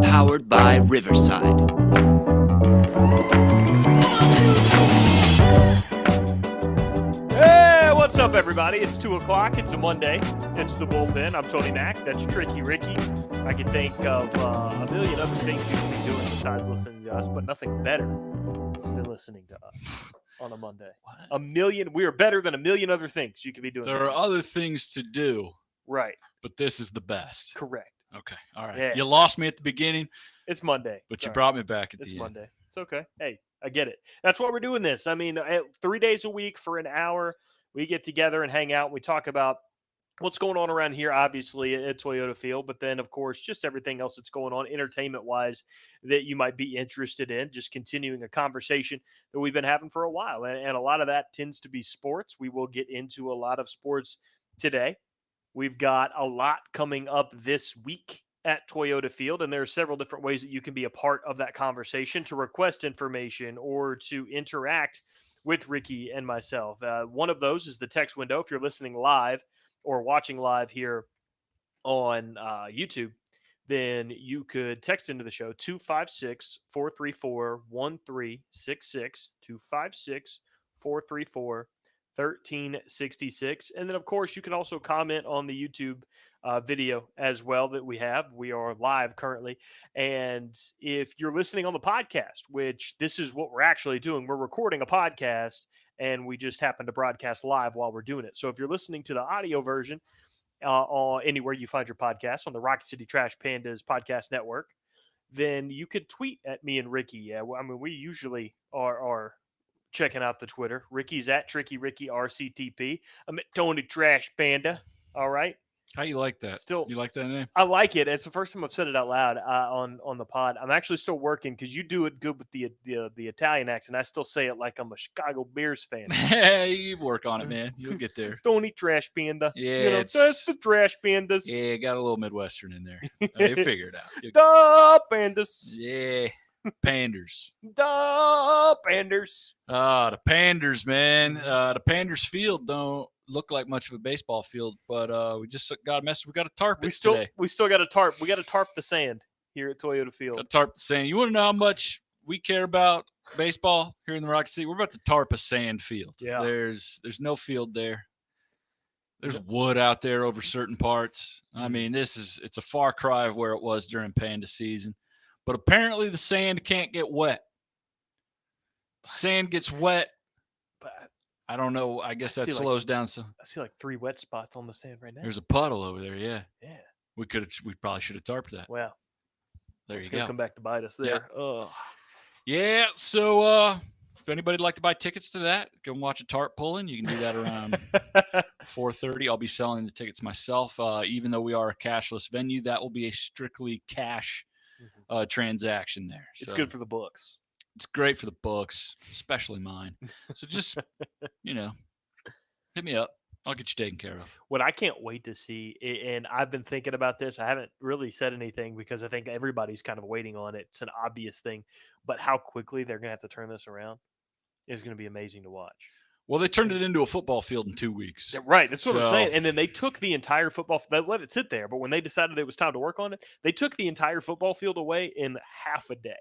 Powered by Riverside. Hey, what's up, everybody? It's 2 o'clock. It's a Monday. It's the Bullpen. I'm Tony Mack. That's Tricky Ricky. I can think of a million other things you can be doing besides listening to us, but nothing better than listening to us on a Monday. We are better than a million other things you could be doing. There are other things to do. Right. But this is the best. Correct. Okay. All right. Yeah. You lost me at the beginning. It's Monday. But you brought me back at the end. It's Monday. It's okay. Hey, I get it. That's why we're doing this. I mean, 3 days a week for an hour, we get together and hang out. And we talk about what's going on around here, obviously, at Toyota Field. But then, of course, just everything else that's going on entertainment-wise that you might be interested in. Just continuing a conversation that we've been having for a while. And a lot of that tends to be sports. We will get into a lot of sports today. We've got a lot coming up this week at Toyota Field, and there are several different ways that you can be a part of that conversation, to request information or to interact with Ricky and myself. One of those is the text window. If you're listening live or watching live here on YouTube, then you could text into the show 256-434-1366, 256-434-1366. And then, of course, you can also comment on the YouTube video as well that we have. We are live currently. And if you're listening on the podcast, which this is what we're actually doing, we're recording a podcast and we just happen to broadcast live while we're doing it. So if you're listening to the audio version anywhere you find your podcast on the Rocket City Trash Pandas podcast network, then you could tweet at me and Ricky. I mean, we usually are checking out the Twitter. Ricky's at Tricky Ricky RCTP. I'm at Tony Trash Panda. All right. How you like that? Still, you like that name? I like it. It's the first time I've said it out loud on the pod. I'm actually still working because you do it good with the Italian accent. I still say it like I'm a Chicago Bears fan. Hey, you work on it, man. You'll get there. Tony Trash Panda. Yeah, that's the Trash Pandas. Yeah, got a little Midwestern in there. You figure it out. The Pandas. Yeah. Panders. The Panders. The Panders, man. The Panders field don't look like much of a baseball field, but we just got a message. We got to tarp it today. We still got a tarp. We got to tarp the sand here at Toyota Field. Got to tarp the sand. You want to know how much we care about baseball here in the Rocket City? We're about to tarp a sand field. Yeah. There's no field there. There's wood out there over certain parts. I mean, it's a far cry of where it was during Panda season. But apparently the sand can't get wet. The sand gets wet. But I don't know. I guess that slows down. So I see like 3 wet spots on the sand right now. There's a puddle over there. Yeah. Yeah. We probably should have tarped that. Well, there it's you go. Come back to bite us there. Yeah. So if anybody'd like to buy tickets to that, go and watch a tarp pulling. You can do that around 4:30. I'll be selling the tickets myself. Even though we are a cashless venue, that will be a strictly cash transaction there. It's good for the books. It's great for the books, especially mine. So just, hit me up. I'll get you taken care of. What I can't wait to see, and I've been thinking about this. I haven't really said anything because I think everybody's kind of waiting on it. It's an obvious thing, but how quickly they're going to have to turn this around is going to be amazing to watch. Well, they turned it into a football field in 2 weeks. Yeah, right. That's what I'm saying. And then they took the entire football – they let it sit there. But when they decided it was time to work on it, they took the entire football field away in half a day.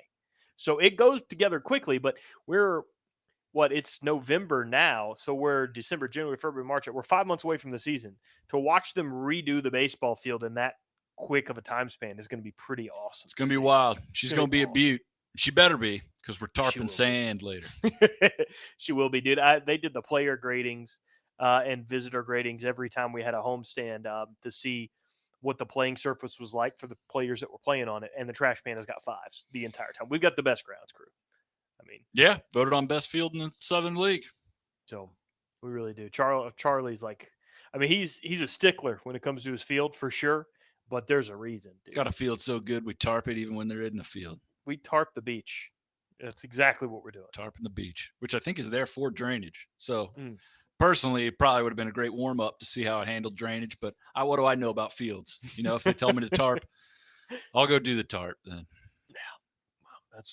So it goes together quickly. But it's November now. So we're December, January, February, March. We're 5 months away from the season. To watch them redo the baseball field in that quick of a time span is going to be pretty awesome. It's going to be wild. She's going to be a beaut. She better be, because we're tarping sand later. She will be, dude. They did the player gradings and visitor gradings every time we had a homestand to see what the playing surface was like for the players that were playing on it. And the Trash Pandas got 5s the entire time. We've got the best grounds crew. I mean, yeah, voted on best field in the Southern League. So we really do. Charlie's like, I mean, he's a stickler when it comes to his field for sure, but there's a reason, dude. Got a field so good we tarp it even when they're in the field. We tarp the beach. That's exactly what we're doing. Tarping the beach, which I think is there for drainage. So Mm. personally, it probably would have been a great warm up to see how it handled drainage. But what do I know about fields? If they tell me to tarp, I'll go do the tarp then.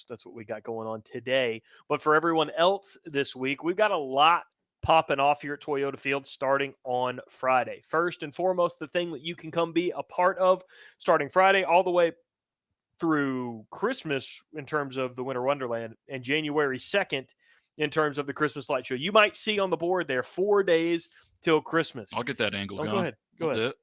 That's what we got going on today. But for everyone else this week, we've got a lot popping off here at Toyota Field starting on Friday. First and foremost, the thing that you can come be a part of starting Friday all the way through Christmas in terms of the Winter Wonderland, and January 2nd in terms of the Christmas light show. You might see on the board there 4 days till Christmas. I'll get that angle going. Go ahead. Go I'll ahead. do it.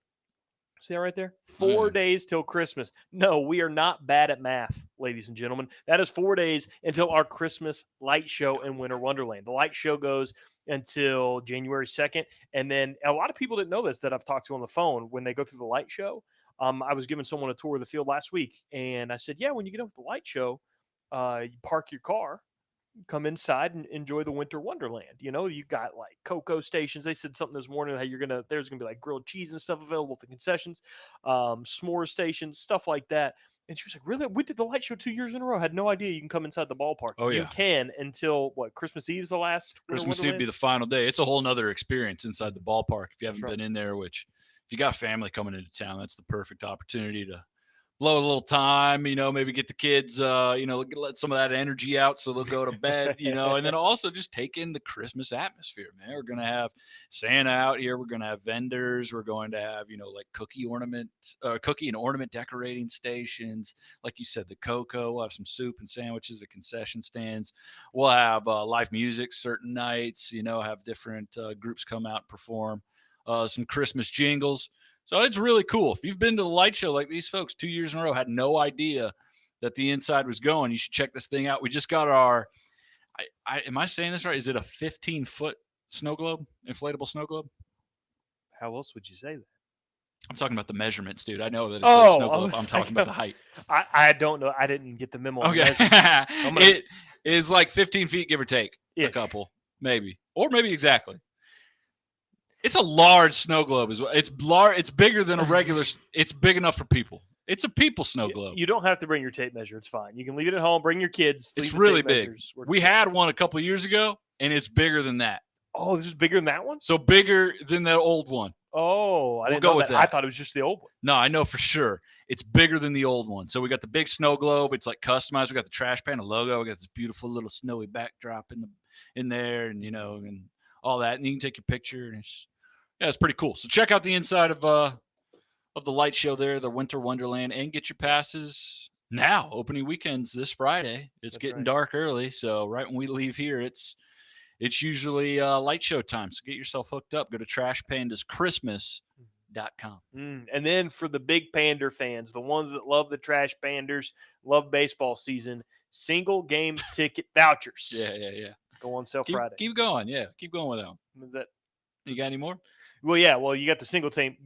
See that right there? 4 days till Christmas. No, we are not bad at math, ladies and gentlemen. That is 4 days until our Christmas light show in Winter Wonderland. The light show goes until January 2nd. And then a lot of people didn't know this that I've talked to on the phone when they go through the light show. I was giving someone a tour of the field last week, and I said, yeah, when you get up with the light show, you park your car, come inside and enjoy the Winter Wonderland. You got like cocoa stations. They said something this morning how there's gonna be like grilled cheese and stuff available at the concessions, s'more stations, stuff like that. And she was like, really? We did the light show 2 years in a row. I had no idea you can come inside the ballpark. Oh, yeah. You can until Christmas Eve is the last. Christmas Eve would be the final day. It's a whole nother experience inside the ballpark if you haven't been in there, which if you got family coming into town, that's the perfect opportunity to blow a little time, maybe get the kids, let some of that energy out so they'll go to bed, and then also just take in the Christmas atmosphere, man. We're going to have Santa out here. We're going to have vendors. We're going to have, like cookie and ornament decorating stations. Like you said, the cocoa. We'll have some soup and sandwiches at concession stands. We'll have live music certain nights, have different groups come out and perform some Christmas jingles. So it's really cool. If you've been to the light show like these folks 2 years in a row, had no idea that the inside was going, you should check this thing out. We just got our, am I saying this right? Is it a 15-foot snow globe, inflatable snow globe? How else would you say that? I'm talking about the measurements, dude. I know that it's a snow globe. I'm talking about the height. I don't know. I didn't get the memo. Okay. It is like 15 feet, give or take. A couple, maybe. Or maybe exactly. It's a large snow globe as well. It's large. It's bigger than a regular. It's big enough for people. It's a people snow globe. You don't have to bring your tape measure. It's fine. You can leave it at home. Bring your kids. It's really big. We had one a couple of years ago, and it's bigger than that. Oh, this is bigger than that one? So bigger than the old one. Oh, I didn't know that. I thought it was just the old one. No, I know for sure. It's bigger than the old one. So we got the big snow globe. It's like customized. We got the trash pan, a logo. We got this beautiful little snowy backdrop in there, and and all that. And you can take your picture, and it's pretty cool. So check out the inside of the light show there, the Winter Wonderland, and get your passes now. Opening weekends this Friday. It's getting dark early, so right when we leave here, it's usually light show time. So get yourself hooked up. Go to trashpandaschristmas.com. And then for the big Pander fans, the ones that love the Trash Panders, love baseball season, single game ticket vouchers. Yeah. Go on sale Friday. Keep going. Yeah, keep going with them. Is that? You got any more? Well, yeah. Well, you got the single game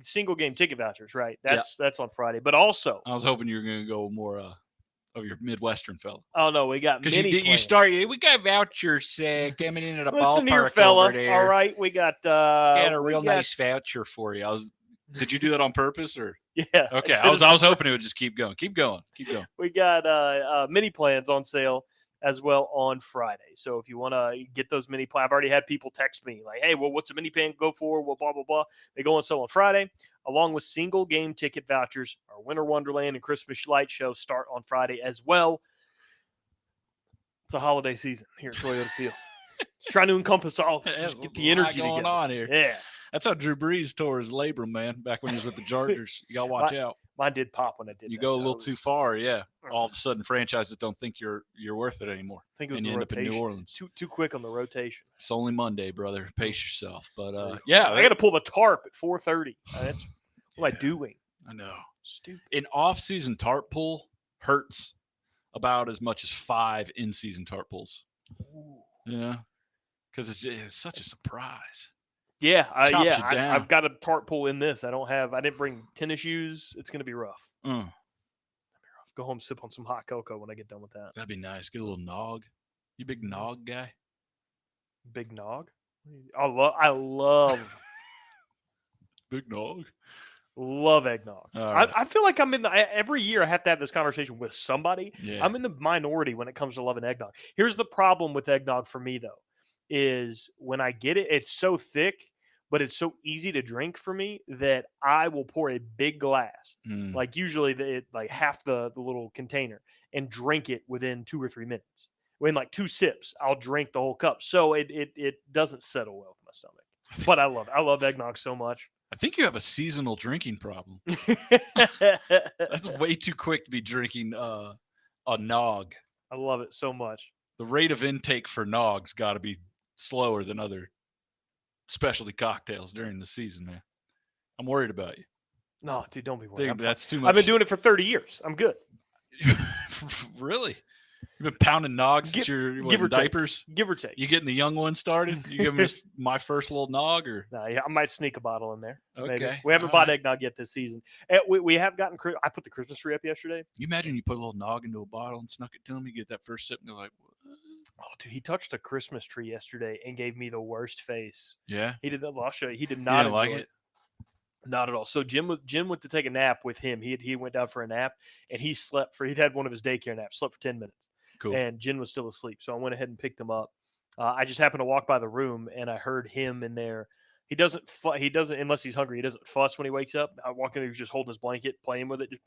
ticket vouchers, right? That's on Friday. But also, I was hoping you were going to go more of your Midwestern fella. Oh no, we got many. Because we got vouchers coming in at a Listen ballpark here, fella. over there. All right, we got a real nice voucher for you. Did you do that on purpose or? Yeah. Okay, I was hoping it would just keep going. Keep going. We got mini plans on sale as well on Friday. So if you want to get those mini plans, I've already had people text me like, hey, well, what's a mini plan go for? Well, blah, blah, blah. They go on sale on Friday, along with single game ticket vouchers. Our Winter Wonderland and Christmas light show start on Friday as well. It's a holiday season here at Toyota Field. Trying to encompass all, just get the energy going on here. Yeah. That's how Drew Brees tore his labrum, man, back when he was with the Chargers. You got to watch out. Mine did pop when I did. You go a little too far, yeah. All of a sudden, franchises don't think you're worth it anymore. I think it was and the you end up rotation. in New Orleans. Too quick on the rotation. It's only Monday, brother. Pace yourself. But I got to pull the tarp at 4:30. What am I doing? I know. Stupid. An off-season tarp pull hurts about as much as 5 in-season tarp pulls. Ooh. Yeah, because it's such a surprise. Yeah, I've got a tarp pull in this. I didn't bring tennis shoes. It's going to be rough. Go home, sip on some hot cocoa when I get done with that. That'd be nice. Get a little nog. You big nog guy? Big nog? I love Eggnog. Love eggnog. All right. I feel like I'm in every year I have to have this conversation with somebody. Yeah. I'm in the minority when it comes to loving eggnog. Here's the problem with eggnog for me though, is when I get it, it's so thick, but it's so easy to drink for me that I will pour a big glass, Mm. like usually like half the little container, and drink it within 2 or 3 minutes. In like 2 sips, I'll drink the whole cup. So it doesn't settle well with my stomach. But I love eggnog so much. I think you have a seasonal drinking problem. That's way too quick to be drinking a nog. I love it so much. The rate of intake for nog's got to be slower than other specialty cocktails during the season, man. I'm worried about you. No, dude, don't be worried. That's too much. I've been doing it for 30 years. I'm good. Really? You've been pounding nogs since you're in diapers? Give or take. You getting the young ones started? You give them my first little nog? Or No, yeah, I might sneak a bottle in there. Okay. Maybe. We haven't bought eggnog yet this season. We have gotten – I put the Christmas tree up yesterday. You imagine you put a little nog into a bottle and snuck it to him. You get that first sip and you're like, what? Oh, dude, he touched the Christmas tree yesterday and gave me the worst face. Yeah? He did – I'll show you. He did not enjoy like it. Not at all. So Jim went to take a nap with him. He went down for a nap, and he slept he'd had one of his daycare naps, slept for 10 minutes. Cool. And Jen was still asleep. So I went ahead and picked him up. I just happened to walk by the room, and I heard him in there. He doesn't unless he's hungry. He doesn't fuss when he wakes up. I walk in, he was just holding his blanket, playing with it, just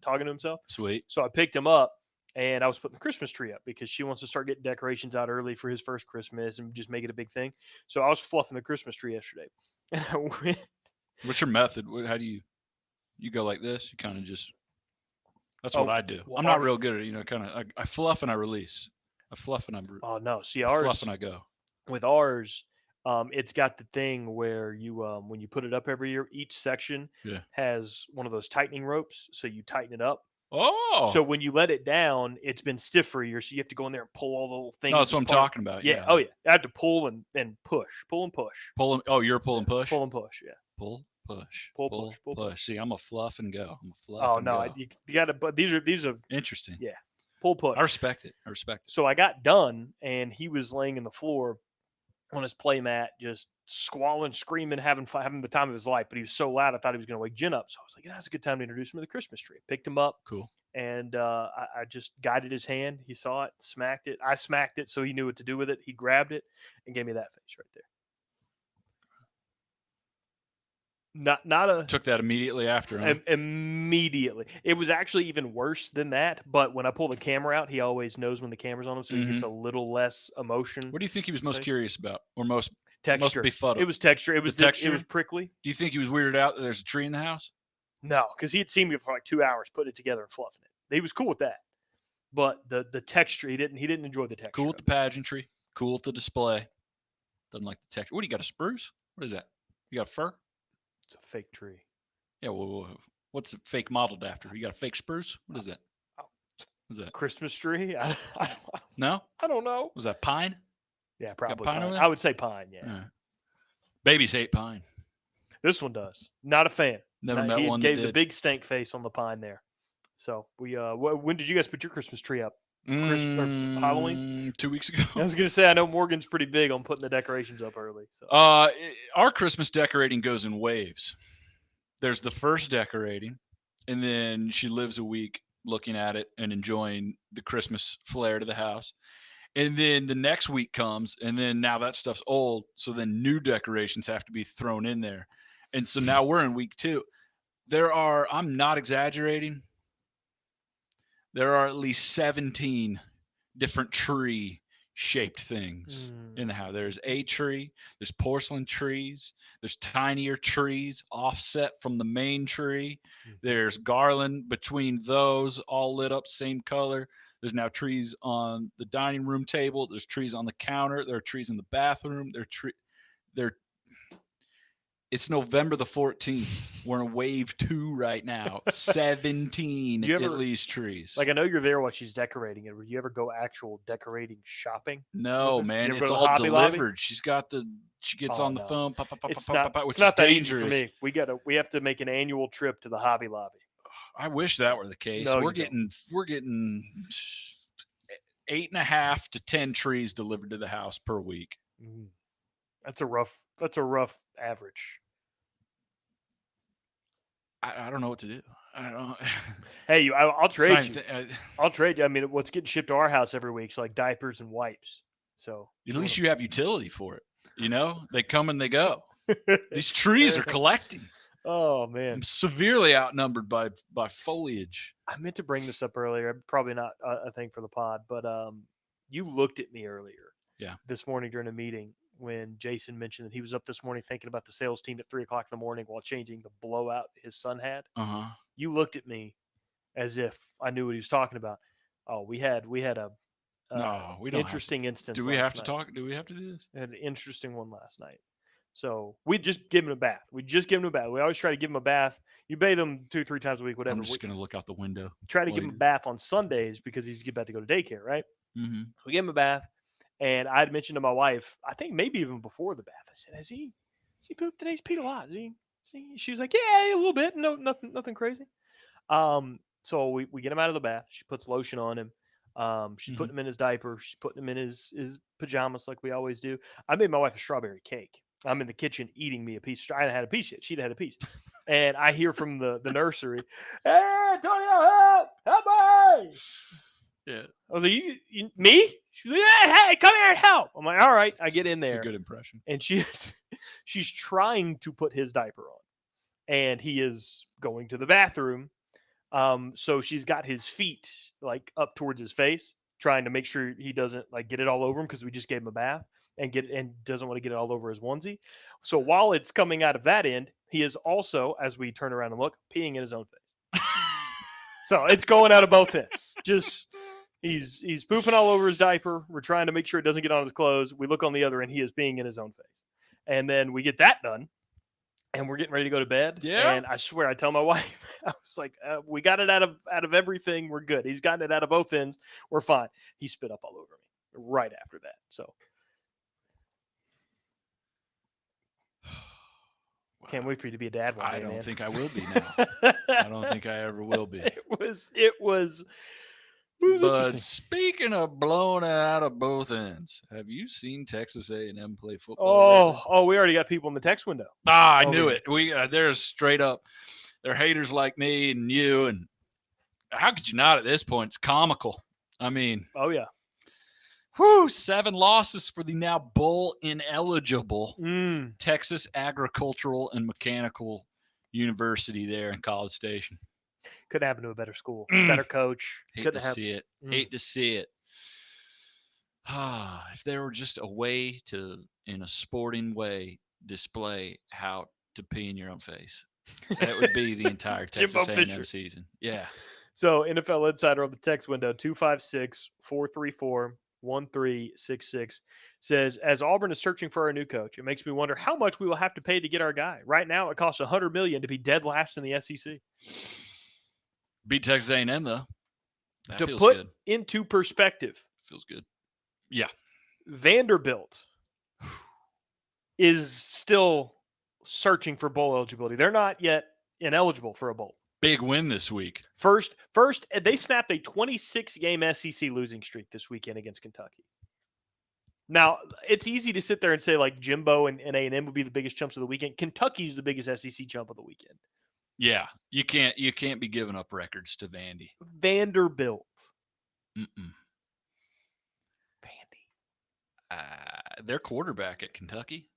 talking to himself. Sweet. So I picked him up, and I was putting the Christmas tree up because she wants to start getting decorations out early for his first Christmas and just make it a big thing. So I was fluffing the Christmas tree yesterday, and I went. What's your method? How do you go like this? You kind of just. That's what I do. Well, I'm not real good at it. Kind of. I fluff and I release. I fluff and I. Oh no! See, fluff and I go. With ours, it's got the thing where you when you put it up every year, each section has one of those tightening ropes, so you tighten it up. Oh. So when you let it down, it's been stiff for a year, so you have to go in there and pull all the little things. No, that's what I'm talking about. Yeah. Oh yeah. I have to pull and push, pull and push. Oh, you're pull and push. Pull and push. Yeah. Pull. Push. Pull, push. See, I'm a fluff and go. Oh no, you got to. But these are interesting. Yeah, pull push. I respect it. So I got done, and he was laying in the floor on his play mat, just squalling, screaming, having the time of his life. But he was so loud, I thought he was going to wake Jen up. So I was like, "That's a good time to introduce him to the Christmas tree." Picked him up. Cool. And I just guided his hand. He saw it, smacked it. I smacked it, so he knew what to do with it. He grabbed it and gave me that face right there. Took that immediately after, huh? Immediately. It was actually even worse than that, but when I pull the camera out, he always knows when the camera's on him, so he gets a little less emotion. What do you think he was most curious about, or most texture? Most befuddled? It was texture. It was texture. It was prickly. Do you think he was weirded out that there's a tree in the house? No, because he had seen me for like 2 hours putting it together and fluffing it. He was cool with that, but the texture, he didn't enjoy the texture. Cool with the pageantry. Cool with the display. Doesn't like the texture. What do you got? A spruce? What is that? You got a fir? It's a fake tree. Yeah, well, what's it fake modeled after? You got a fake spruce? What is that? What is that? Christmas tree? No? I don't know. Was that pine? Yeah, probably pine. I would say pine, yeah. Right. Babies hate pine. This one does. Not a fan. Never met one that gave did. the big stank face on the pine there. So we when did you guys put your Christmas tree up? Halloween? 2 weeks ago. I was going to say, I know Morgan's pretty big on putting the decorations up early. So. Our Christmas decorating goes in waves. There's the first decorating, and then she lives a week looking at it and enjoying the Christmas flair to the house. And then the next week comes, and then now that stuff's old, so then new decorations have to be thrown in there. And so now we're in week 2. I'm not exaggerating, there are at least 17 different tree-shaped things in the house. There's a tree. There's porcelain trees. There's tinier trees offset from the main tree. There's garland between those, all lit up, same color. There's now trees on the dining room table. There's trees on the counter. There are trees in the bathroom. It's November the 14th. We're in wave 2 right now. 17 at least trees. Like, I know you're there while she's decorating it. Would you ever go actual decorating shopping? No, man. It's all delivered. She gets on the phone. It's not that easy for me. We have to make an annual trip to the Hobby Lobby. I wish that were the case. No, we're getting 8.5 to 10 trees delivered to the house per week. That's a rough average. I don't know what to do. I don't know. Hey, I'll trade you. At I'll trade you. I mean, what's getting shipped to our house every week is like diapers and wipes. So least you have utility for it. You know, they come and they go. These trees are collecting. Oh man, I'm severely outnumbered by foliage. I meant to bring this up earlier. Probably not a thing for the pod, but you looked at me earlier. Yeah. This morning during a meeting when Jason mentioned that he was up this morning thinking about the sales team at 3:00 in the morning while changing the blowout his son had. You looked at me as if I knew what he was talking about. Oh, we had a no, we don't interesting instance. Do we have to night. talk? Do we have to do this? We had an interesting one last night. So we just give him a bath. We always try to give him a bath. You bathe him 2-3 times a week, whatever. I'm just going to look out the window. Try to give him a bath on Sundays because he's about to go to daycare, right? Mm-hmm. We give him a bath, and I had mentioned to my wife, I think maybe even before the bath, I said, "Has he pooped today? He's peed a lot. She was like, "Yeah, a little bit. No, nothing crazy." So we get him out of the bath. She puts lotion on him. She's putting him in his diaper. She's putting him in his pajamas like we always do. I made my wife a strawberry cake. I'm in the kitchen eating me a piece. I hadn't had a piece yet. She'd had a piece. And I hear from the nursery, "Hey, Antonio, help me!" Yeah. I was like, you me? She's like, "Yeah, hey, come here and help." I'm like, all right. I get in there. It's a good impression. And she's trying to put his diaper on. And he is going to the bathroom. So she's got his feet like up towards his face, trying to make sure he doesn't like get it all over him because we just gave him a bath and doesn't want to get it all over his onesie. So while it's coming out of that end, he is also, as we turn around and look, peeing in his own face. So it's going out of both ends. Just he's pooping all over his diaper. We're trying to make sure it doesn't get on his clothes. We look on the other end, he is peeing in his own face. And then we get that done. And we're getting ready to go to bed. Yeah. And I swear, I tell my wife, I was like, we got it out of everything. We're good. He's gotten it out of both ends. We're fine. He spit up all over me right after that. So can't wait for you to be a dad one day, I don't man. think I will be now. I don't think I ever will be. It was but speaking of blowing it out of both ends, have you seen Texas A&M play football? Oh, we already got people in the text window. I knew it. They're straight up. They're haters like me and you, and how could you not at this point? It's comical. I mean, oh yeah. 7 losses for the now bowl ineligible Texas Agricultural and Mechanical University there in College Station. Couldn't happen to a better school, better coach. Hate to see it. If there were just a way to, in a sporting way, display how to pee in your own face, that would be the entire Texas A&M season. Yeah. So NFL Insider on the text window, 256-434-1366 says, as Auburn is searching for our new coach, it makes me wonder how much we will have to pay to get our guy. Right now, it costs $100 million to be dead last in the SEC. Beat Texas A&M, though. That to feels put good. Into perspective. Feels good. Yeah. Vanderbilt is still searching for bowl eligibility. They're not yet ineligible for a bowl. Big win this week. First, they snapped a 26-game SEC losing streak this weekend against Kentucky. Now, it's easy to sit there and say, like, Jimbo and A&M would be the biggest chumps of the weekend. Kentucky's the biggest SEC chump of the weekend. Yeah, you can't be giving up records to Vandy. Vanderbilt. Vandy. Their quarterback at Kentucky.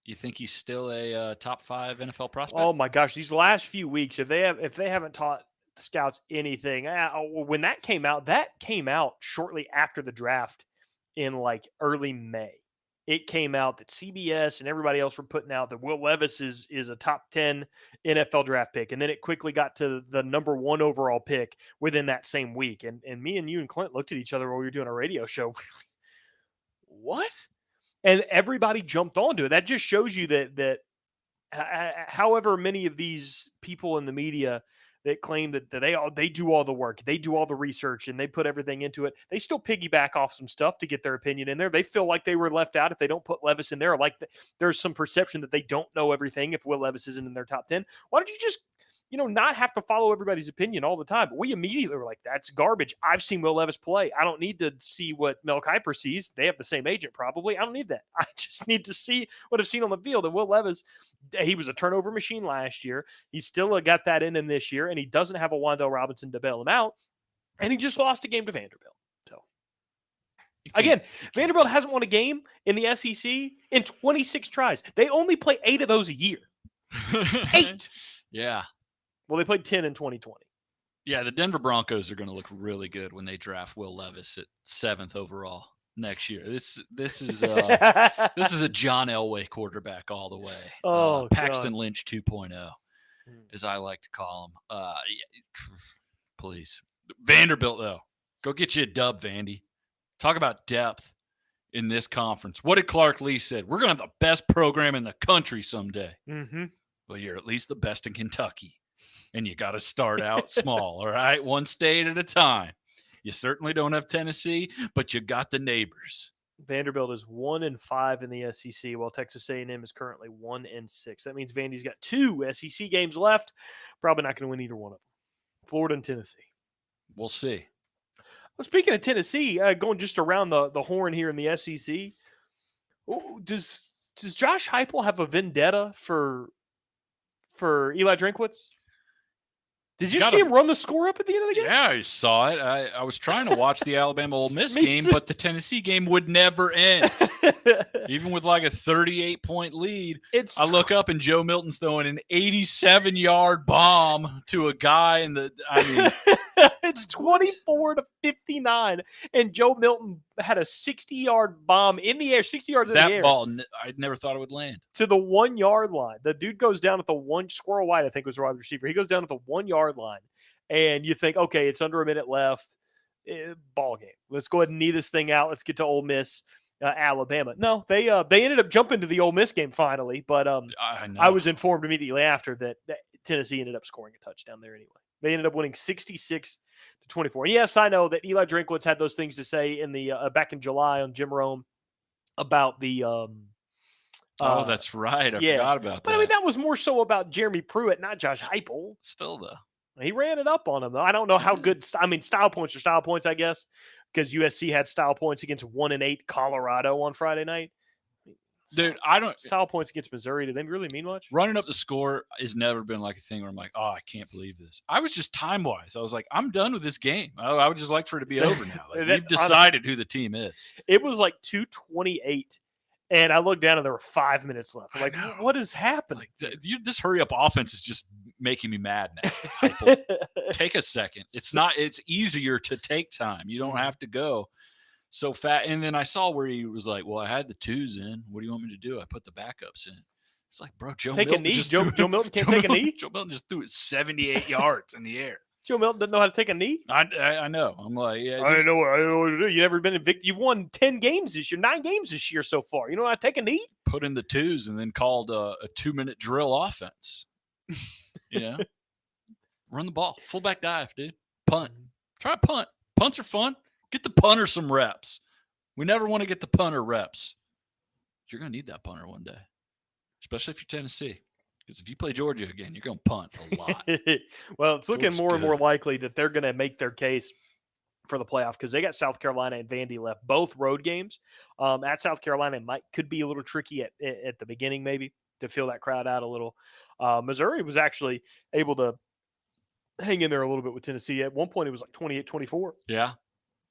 You think he's still a top 5 NFL prospect? Oh my gosh, these last few weeks, if they haven't taught scouts anything, when that came out shortly after the draft in like early May. It came out that CBS and everybody else were putting out that Will Levis is a top 10 NFL draft pick. And then it quickly got to the number 1 overall pick within that same week. And me and you and Clint looked at each other while we were doing a radio show. What? And everybody jumped onto it. That just shows you that however many of these people in the media that claim that they do all the work, they do all the research, and they put everything into it, they still piggyback off some stuff to get their opinion in there. They feel like they were left out if they don't put Levis in there, or like there's some perception that they don't know everything if Will Levis isn't in their top 10. Why don't you just not have to follow everybody's opinion all the time. But we immediately were like, that's garbage. I've seen Will Levis play. I don't need to see what Mel Kiper sees. They have the same agent probably. I don't need that. I just need to see what I've seen on the field. And Will Levis, he was a turnover machine last year. He's still got that in him this year, and he doesn't have a Wan'Dale Robinson to bail him out. And he just lost a game to Vanderbilt. So, again, Vanderbilt hasn't won a game in the SEC in 26 tries. They only play 8 of those a year. 8. Yeah. Well, they played 10 in 2020. Yeah, the Denver Broncos are going to look really good when they draft Will Levis at 7th overall next year. This is a John Elway quarterback all the way. Oh, Paxton God. Lynch 2.0, as I like to call him. Please. Vanderbilt, though. Go get you a dub, Vandy. Talk about depth in this conference. What did Clark Lee said? We're going to have the best program in the country someday. Mm-hmm. Well, you're at least the best in Kentucky. And you got to start out small, all right? One state at a time. You certainly don't have Tennessee, but you got the neighbors. Vanderbilt is 1-5 in the SEC, while Texas A&M is currently 1-6. That means Vandy's got 2 SEC games left. Probably not going to win either one of them. Florida and Tennessee. We'll see. Well, speaking of Tennessee, going just around the horn here in the SEC, does Josh Heupel have a vendetta for Eli Drinkwitz? Did you see him run the score up at the end of the game? Yeah, I saw it. I was trying to watch the Alabama Ole Miss game, but the Tennessee game would never end. Even with like a 38-point lead, I look up and Joe Milton's throwing an 87-yard bomb to a guy in the. It's 24-59, and Joe Milton had a 60-yard bomb in the air, 60 yards in the air. That ball, I never thought it would land. To the 1-yard line. The dude goes down at the one. Squirrel White, I think, was the wide receiver. He goes down at the 1-yard line, and you think, okay, it's under a minute left. Ball game. Let's go ahead and knee this thing out. Let's get to Ole Miss, Alabama. No, they ended up jumping to the Ole Miss game finally, but I was informed immediately after that Tennessee ended up scoring a touchdown there anyway. They ended up winning 66-24. And yes, I know that Eli Drinkwitz had those things to say in the back in July on Jim Rome about the. That's right. I forgot about that. But I mean, that was more so about Jeremy Pruitt, not Josh Heupel. Still, though. He ran it up on him, though. I don't know how good. I mean, style points are style points, I guess, because USC had style points against 1-8 Colorado on Friday night. Dude, style points against Missouri. Did they really mean much? Running up the score has never been like a thing where I'm like, oh, I can't believe this. I was just time wise. I was like, I'm done with this game. I would just like for it to be over now. Like, we've decided who the team is. It was like 2:28, and I looked down and there were 5 minutes left. I'm like, what is happening? Like, this hurry up offense is just making me mad now. Take a second. It's easier to take time. You don't have to go so fat. And then I saw where he was like, well, I had the 2s in. What do you want me to do? I put the backups in. It's like, bro, Joe Milton can't take a knee. Joe Milton just threw it 78 yards in the air. Joe Milton doesn't know how to take a knee. I know. I'm like, yeah. I know what to do. You've never been invicted. You've won 10 games this year, 9 games this year so far. You know how to take a knee? Put in the 2s and then called a 2-minute drill offense. Run the ball. Fullback dive, dude. Punt. Try a punt. Punts are fun. Get the punter some reps. We never want to get the punter reps. You're going to need that punter one day, especially if you're Tennessee. Because if you play Georgia again, you're going to punt a lot. Well, it's looking more and more likely that they're going to make their case for the playoff because they got South Carolina and Vandy left, both road games. At South Carolina, could be a little tricky at the beginning maybe to feel that crowd out a little. Missouri was actually able to hang in there a little bit with Tennessee. At one point, it was like 28-24. Yeah.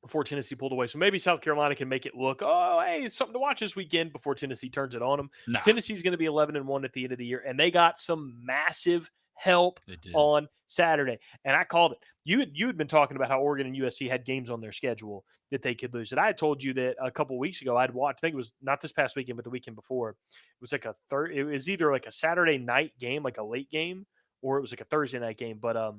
Before Tennessee pulled away. So maybe South Carolina can make it look, oh, hey, it's something to watch this weekend before Tennessee turns it on them. Nah. Tennessee's going to be 11-1 at the end of the year, and they got some massive help on Saturday. And I called it. You had been talking about how Oregon and USC had games on their schedule that they could lose. And I had told you that a couple of weeks ago I'd watched, I think it was not this past weekend, but the weekend before. It was like it was either like a Saturday night game, like a late game, or it was like a Thursday night game. But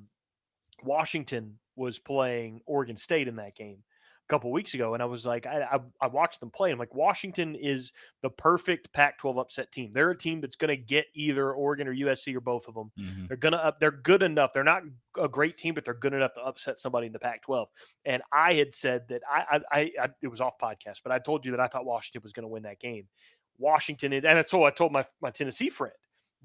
Washington was playing Oregon State in that game a couple weeks ago, and I was like, I watched them play. And I'm like, Washington is the perfect Pac-12 upset team. They're a team that's going to get either Oregon or USC or both of them. Mm-hmm. They're good enough. They're not a great team, but they're good enough to upset somebody in the Pac-12. And I had said that it was off podcast, but I told you that I thought Washington was going to win that game. Washington, and so I told my Tennessee friend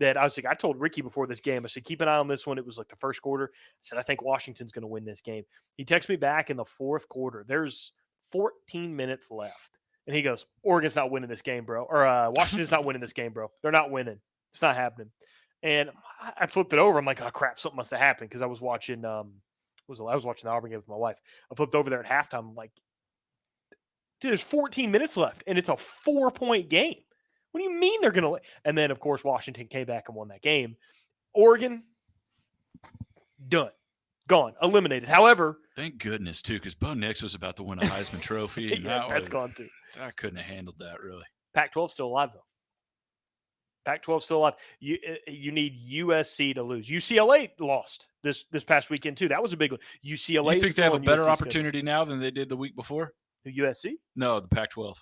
that I was like, I told Ricky before this game, I said, keep an eye on this one. It was like the first quarter. I said, I think Washington's going to win this game. He texts me back in the fourth quarter. There's 14 minutes left. And he goes, Oregon's not winning this game, bro. Or Washington's not winning this game, bro. They're not winning. It's not happening. And I flipped it over. I'm like, oh, crap, something must have happened because I was watching I was watching the Auburn game with my wife. I flipped over there at halftime. I'm like, dude, there's 14 minutes left, and it's a 4-point game. What do you mean they're going to – and then, of course, Washington came back and won that game. Oregon, done. Gone. Eliminated. However – thank goodness, too, because Bo Nix was about to win a Heisman Trophy. And yeah, that's gone, too. I couldn't have handled that, really. Pac-12's still alive, though. Pac-12 still alive. You need USC to lose. UCLA lost this past weekend, too. That was a big one. UCLA You think they have a better USC's opportunity now than they did the week before? The USC? No, the Pac-12.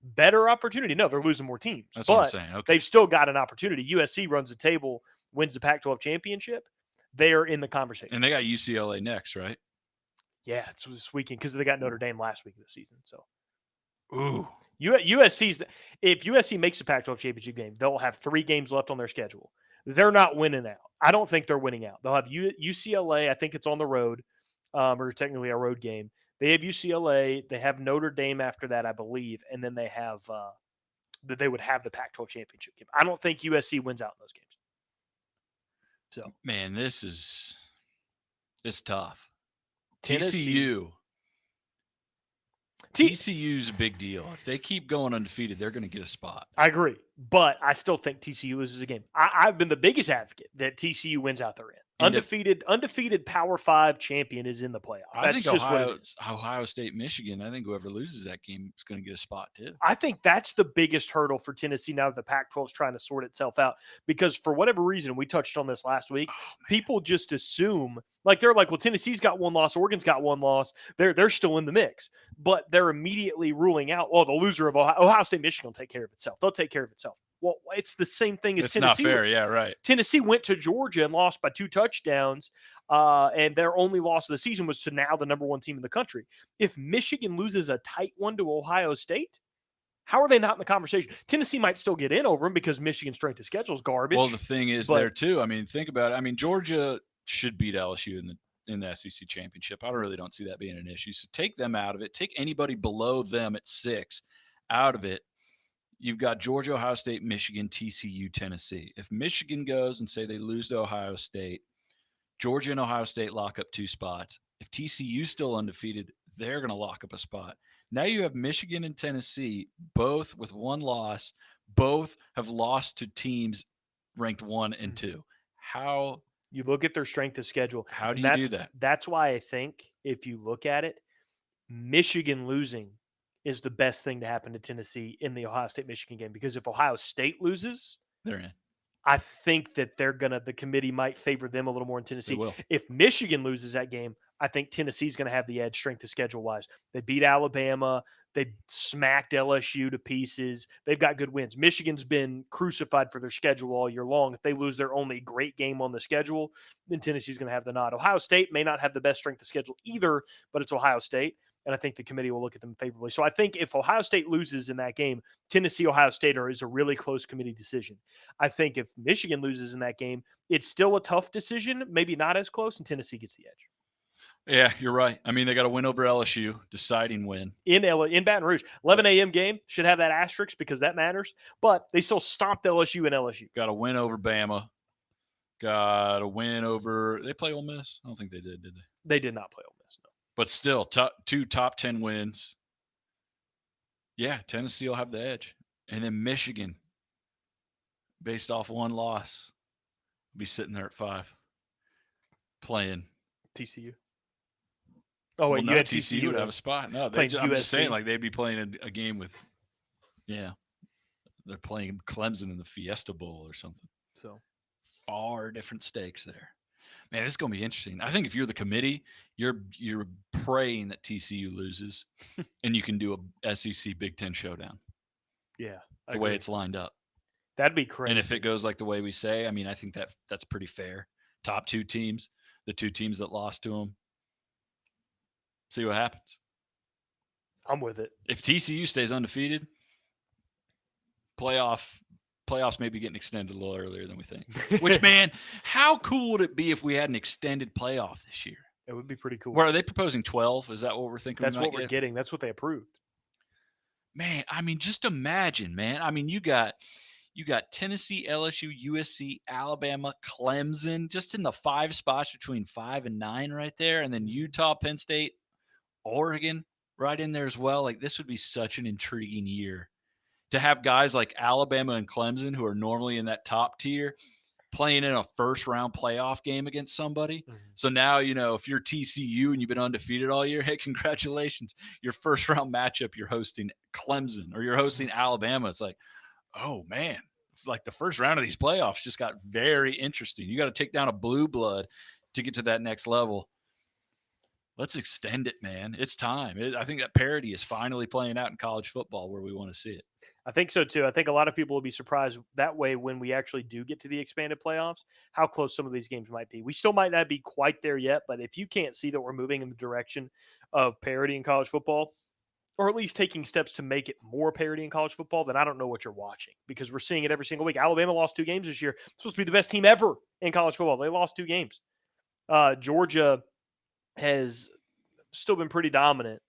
Better opportunity. No, they're losing more teams. That's but what I'm saying. Okay. they've still got an opportunity. USC runs the table, wins the Pac-12 championship. They are in the conversation. And they got UCLA next, right? Yeah, it's this weekend because they got Notre Dame last week of the season. So, ooh, USC's if USC makes the Pac-12 championship game, they'll have 3 games left on their schedule. They're not winning out. I don't think they're winning out. They'll have UCLA. I think it's on the road, or technically a road game. They have UCLA. They have Notre Dame after that, I believe, and then they have they would have the Pac-12 championship game. I don't think USC wins out in those games. So, man, it's tough. Tennessee. TCU's a big deal. If they keep going undefeated, they're going to get a spot. I agree, but I still think TCU loses a game. I've been the biggest advocate that TCU wins out their end. Undefeated Power 5 champion is in the playoff. I think Ohio State, Michigan, I think whoever loses that game is going to get a spot too. I think that's the biggest hurdle for Tennessee now that the Pac-12 is trying to sort itself out. Because for whatever reason, we touched on this last week, people just assume, they're like, well, Tennessee's got 1 loss, Oregon's got 1 loss. They're still in the mix. But they're immediately ruling out, the loser of Ohio State, Michigan will take care of itself. They'll take care of itself. Well, it's the same thing as Tennessee. It's not fair. Yeah, right. Tennessee went to Georgia and lost by 2 touchdowns, and their only loss of the season was to now the number 1 team in the country. If Michigan loses a tight one to Ohio State, how are they not in the conversation? Tennessee might still get in over them because Michigan's strength of schedule is garbage. Well, the thing is there too. I mean, think about it. I mean, Georgia should beat LSU in the SEC championship. I really don't see that being an issue. So take them out of it. Take anybody below them at 6 out of it. You've got Georgia, Ohio State, Michigan, TCU, Tennessee. If Michigan goes and say they lose to Ohio State, Georgia and Ohio State lock up 2 spots. If TCU's still undefeated, they're going to lock up a spot. Now you have Michigan and Tennessee, both with 1 loss. Both have lost to teams ranked 1 and 2. How you look at their strength of schedule? How do you do that? That's why I think if you look at it, Michigan losing is the best thing to happen to Tennessee in the Ohio State-Michigan game, because if Ohio State loses, they're in. I think that the committee might favor them a little more in Tennessee. They will. If Michigan loses that game, I think Tennessee's going to have the edge strength of schedule wise. They beat Alabama. They smacked LSU to pieces. They've got good wins. Michigan's been crucified for their schedule all year long. If they lose their only great game on the schedule, then Tennessee's going to have the nod. Ohio State may not have the best strength of schedule either, but it's Ohio State. And I think the committee will look at them favorably. So I think if Ohio State loses in that game, Tennessee-Ohio State is a really close committee decision. I think if Michigan loses in that game, it's still a tough decision, maybe not as close, and Tennessee gets the edge. Yeah, you're right. I mean, they got to win over LSU, deciding win. In Baton Rouge. 11 a.m. game, should have that asterisk because that matters. But they still stomped LSU in LSU. Got to win over Bama. Got to win over – they play Ole Miss? I don't think they did they? They did not play Ole Miss, no. But still, 2 top 10 wins. Yeah, Tennessee will have the edge. And then Michigan, based off 1 loss, will be sitting there at 5, playing TCU. Oh, wait, you had TCU would have a spot. No, I'm just saying, they'd be playing a game with, they're playing Clemson in the Fiesta Bowl or something. So far different stakes there. Man, this is going to be interesting. I think if you're the committee, you're praying that TCU loses and you can do a SEC Big Ten showdown. Yeah. The way it's lined up. That'd be crazy. And if it goes like the way we say, I mean, I think that's pretty fair. Top 2 teams, the 2 teams that lost to them. See what happens. I'm with it. If TCU stays undefeated, playoff playoffs may be getting extended a little earlier than we think. Which, man, how cool would it be if we had an extended playoff this year? It would be pretty cool. Where are they proposing 12? Is that what we're thinking? That's what we're getting. That's what they approved. Man, I mean, just imagine, man. I mean, you got Tennessee, LSU, USC, Alabama, Clemson, just in the 5 spots between 5 and 9 right there, and then Utah, Penn State, Oregon right in there as well. Like, this would be such an intriguing year to have guys like Alabama and Clemson, who are normally in that top tier, playing in a first-round playoff game against somebody. Mm-hmm. So now, if you're TCU and you've been undefeated all year, hey, congratulations. Your first-round matchup, you're hosting Clemson or you're hosting Alabama. It's like, oh, man, like the first round of these playoffs just got very interesting. You got to take down a blue blood to get to that next level. Let's extend it, man. It's time. I think that parity is finally playing out in college football where we want to see it. I think so, too. I think a lot of people will be surprised that way when we actually do get to the expanded playoffs, how close some of these games might be. We still might not be quite there yet, but if you can't see that we're moving in the direction of parity in college football, or at least taking steps to make it more parity in college football, then I don't know what you're watching, because we're seeing it every single week. Alabama lost 2 games this year. It's supposed to be the best team ever in college football. They lost 2 games. Georgia has still been pretty dominant,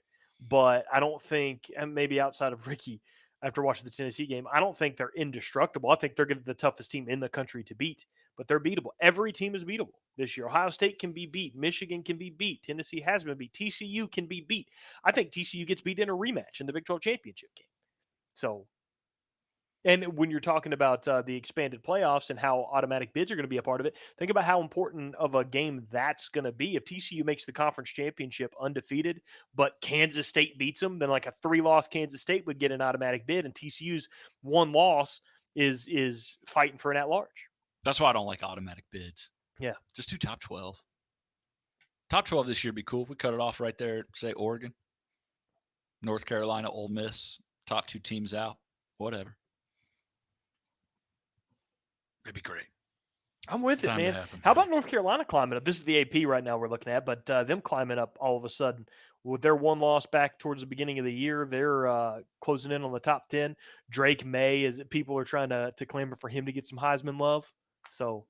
but I don't think, and maybe outside of Ricky, after watching the Tennessee game, I don't think they're indestructible. I think they're going to be the toughest team in the country to beat, but they're beatable. Every team is beatable this year. Ohio State can be beat. Michigan can be beat. Tennessee has been beat. TCU can be beat. I think TCU gets beat in a rematch in the Big 12 championship game. So, and when you're talking about the expanded playoffs and how automatic bids are going to be a part of it, think about how important of a game that's going to be. If TCU makes the conference championship undefeated, but Kansas State beats them, then like a 3-loss Kansas State would get an automatic bid, and TCU's 1 loss is fighting for an at-large. That's why I don't like automatic bids. Yeah. Just do top 12. Top 12 this year would be cool. We cut it off right there, say Oregon, North Carolina, Ole Miss, top 2 teams out, whatever. It'd be great. I'm with it, man. How about North Carolina climbing up? This is the AP right now we're looking at, but them climbing up all of a sudden with their 1 loss back towards the beginning of the year. They're closing in on the top 10. Drake May, as people are trying to clamor for him to get some Heisman love. So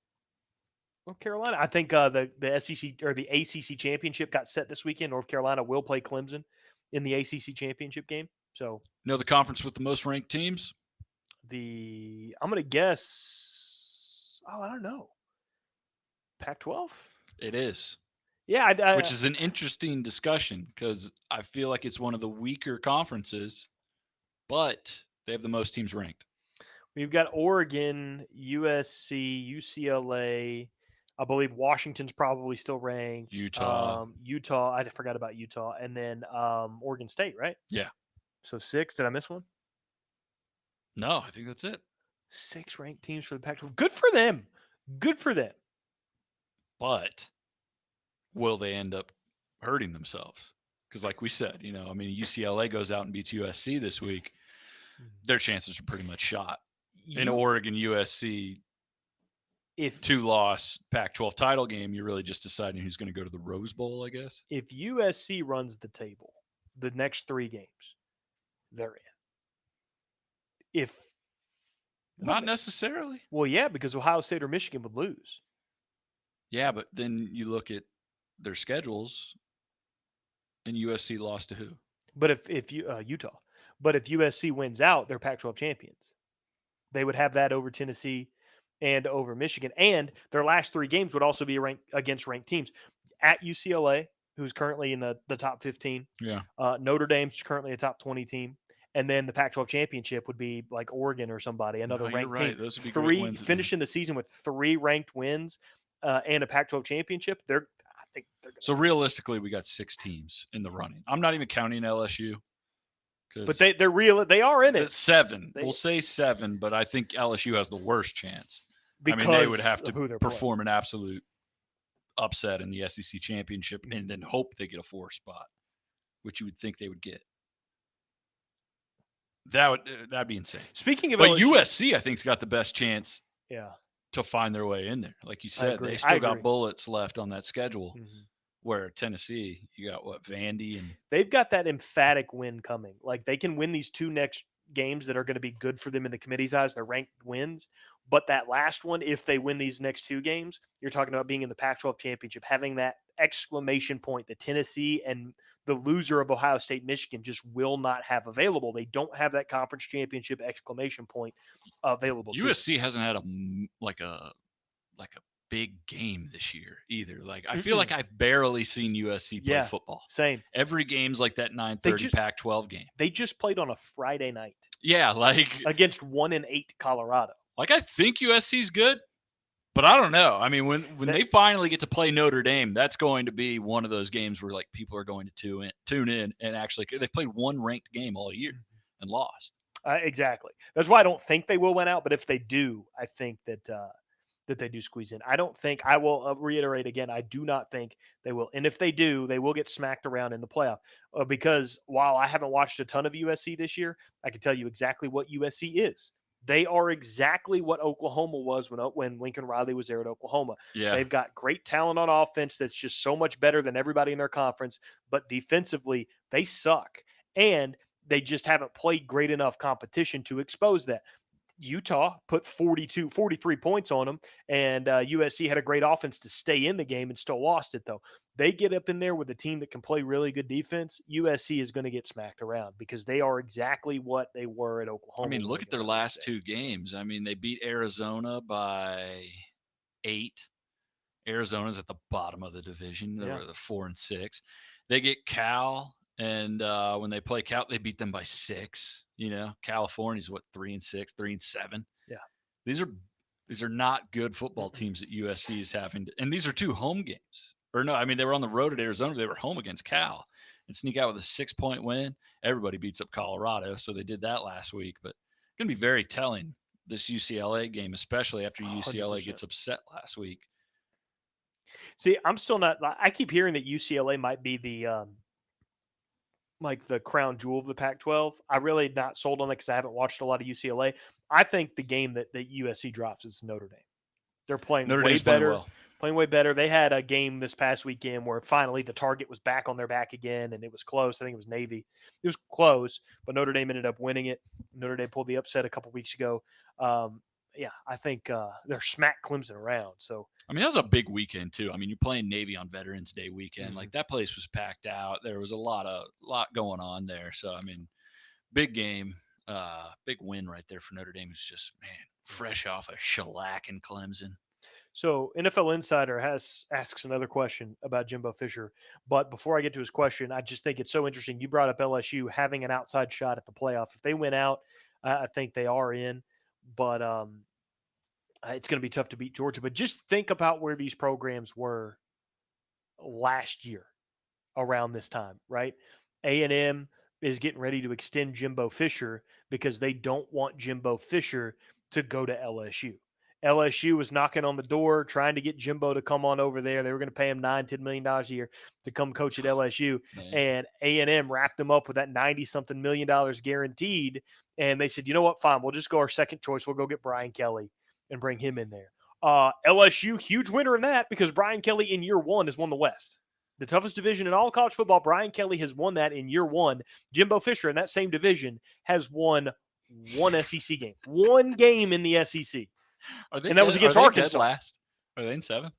North Carolina, I think the SEC or the ACC championship got set this weekend. North Carolina will play Clemson in the ACC championship game. So the conference with the most ranked teams? I'm going to guess. Oh, I don't know. Pac-12? It is. Yeah. Which is an interesting discussion because I feel like it's one of the weaker conferences, but they have the most teams ranked. We've got Oregon, USC, UCLA. I believe Washington's probably still ranked. Utah. I forgot about Utah. And then Oregon State, right? Yeah. So 6. Did I miss one? No, I think that's it. 6 ranked teams for the Pac-12. Good for them. Good for them. But will they end up hurting themselves? Because like we said, UCLA goes out and beats USC this week. Their chances are pretty much shot. In Oregon, USC, if 2-loss Pac-12 title game, you're really just deciding who's going to go to the Rose Bowl, I guess. If USC runs the table, the next 3 games, they're in. Not necessarily. Well, yeah, because Ohio State or Michigan would lose. Yeah, but then you look at their schedules, and USC lost to who? But if Utah. But if USC wins out, they're Pac-12 champions. They would have that over Tennessee and over Michigan, and their last 3 games would also be against ranked teams. At UCLA, who's currently in the top 15. Yeah. Notre Dame's currently a top 20 team. And then the Pac-12 championship would be like Oregon or somebody, another ranked team. Those would be great wins. Finishing the season with 3 ranked wins and a Pac-12 championship. I think they're gonna so realistically, we got 6 teams in the running. I'm not even counting LSU. But they're real. They are in it. 7. We'll say 7, but I think LSU has the worst chance. Because they would have to playing. perform an absolute upset in the SEC championship and then hope they get a 4 spot, which you would think they would get. That'd be insane. Speaking of but LSU, USC, I think, has got the best chance to find their way in there. Like you said, they still got bullets left on that schedule. Mm-hmm. Where Tennessee, you got Vandy, and they've got that emphatic win coming. Like they can win these 2 next games that are going to be good for them in the committee's eyes. They're ranked wins. But that last one, if they win these next 2 games, you're talking about being in the Pac-12 championship, having that exclamation point that Tennessee and the loser of Ohio State, Michigan just will not have available. They don't have that conference championship exclamation point available. USC hasn't had a big game this year either. Like I feel like I've barely seen USC play football. Same. Every game's like that 9:30 Pac-12 game. They just played on a Friday night. Yeah, like against 1-8 Colorado. Like I think USC's good, but I don't know. I mean, when they finally get to play Notre Dame, that's going to be one of those games where like people are going to tune in and actually they played one ranked game all year and lost. Exactly. That's why I don't think they will win out. But if they do, I think that they do squeeze in. I don't think, I will reiterate again, I do not think they will. And if they do, they will get smacked around in the playoff. Because while I haven't watched a ton of USC this year, I can tell you exactly what USC is. They are exactly what Oklahoma was when Lincoln Riley was there at Oklahoma. Yeah. They've got great talent on offense that's just so much better than everybody in their conference. But defensively, they suck. And they just haven't played great enough competition to expose that. Utah put 43 points on them, and USC had a great offense to stay in the game and still lost it, though. They get up in there with a team that can play really good defense. USC is going to get smacked around because they are exactly what they were at Oklahoma. I mean, look at their last 2 games. I mean, they beat Arizona by 8. Arizona's at the bottom of the division. They were the 4 and 6. They get Cal, and when they play Cal, they beat them by 6. You know, California's 3 and 6, 3 and 7. Yeah, these are not good football teams that USC is having, and these are 2 home games. Or no, I mean they were on the road at Arizona. They were home against Cal, and sneak out with a 6-point win. Everybody beats up Colorado, so they did that last week. But it's going to be very telling this UCLA game, especially after UCLA 100%. gets upset last week. See, I'm still not. I keep hearing that UCLA might be the like the crown jewel of the Pac-12. I'm really not sold on it because I haven't watched a lot of UCLA. I think the game that USC drops is Notre Dame. They're playing way better. Playing way better. They had a game this past weekend where finally the target was back on their back again, and it was close. I think it was Navy. It was close, but Notre Dame ended up winning it. Notre Dame pulled the upset a couple weeks ago. Yeah, I think they're smack Clemson around. So I mean, that was a big weekend too. I mean, you're playing Navy on Veterans Day weekend. Like that place was packed out. There was a lot going on there. So I mean, big game, big win right there for Notre Dame. It's just fresh off a shellacking Clemson. So NFL Insider asks another question about Jimbo Fisher. But before I get to his question, I just think it's so interesting. You brought up LSU having an outside shot at the playoff. If they win out, I think they are in. But it's going to be tough to beat Georgia. But just think about where these programs were last year around this time, right? A&M is getting ready to extend Jimbo Fisher because they don't want Jimbo Fisher to go to LSU. LSU was knocking on the door, trying to get Jimbo to come on over there. They were going to pay him $9-10 million a year to come coach at LSU. And A&M wrapped them up with that $90-something million guaranteed. And they said, you know what, fine, we'll just go our second choice. We'll go get Brian Kelly and bring him in there. LSU, huge winner in that because Brian Kelly in year 1 has won the West. The toughest division in all college football, Brian Kelly has won that in year 1. Jimbo Fisher in that same division has won one SEC game. One game in the SEC. And that was against Arkansas. Last? Are they in 7th?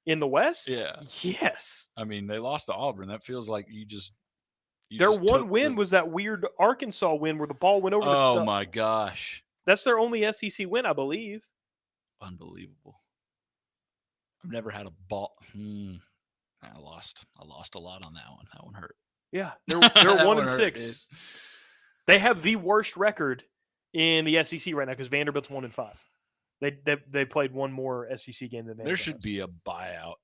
In the West? Yeah. Yes. I mean, they lost to Auburn. That feels like their one win was that weird Arkansas win where the ball went over Oh, my gosh. That's their only SEC win, I believe. Unbelievable. I've never had a ball. I lost a lot on that one. That one hurt. Yeah. They're 1-6. They have the worst record in the SEC right now because Vanderbilt's 1-5. They played one more SEC game than Vanderbilt. There should be a buyout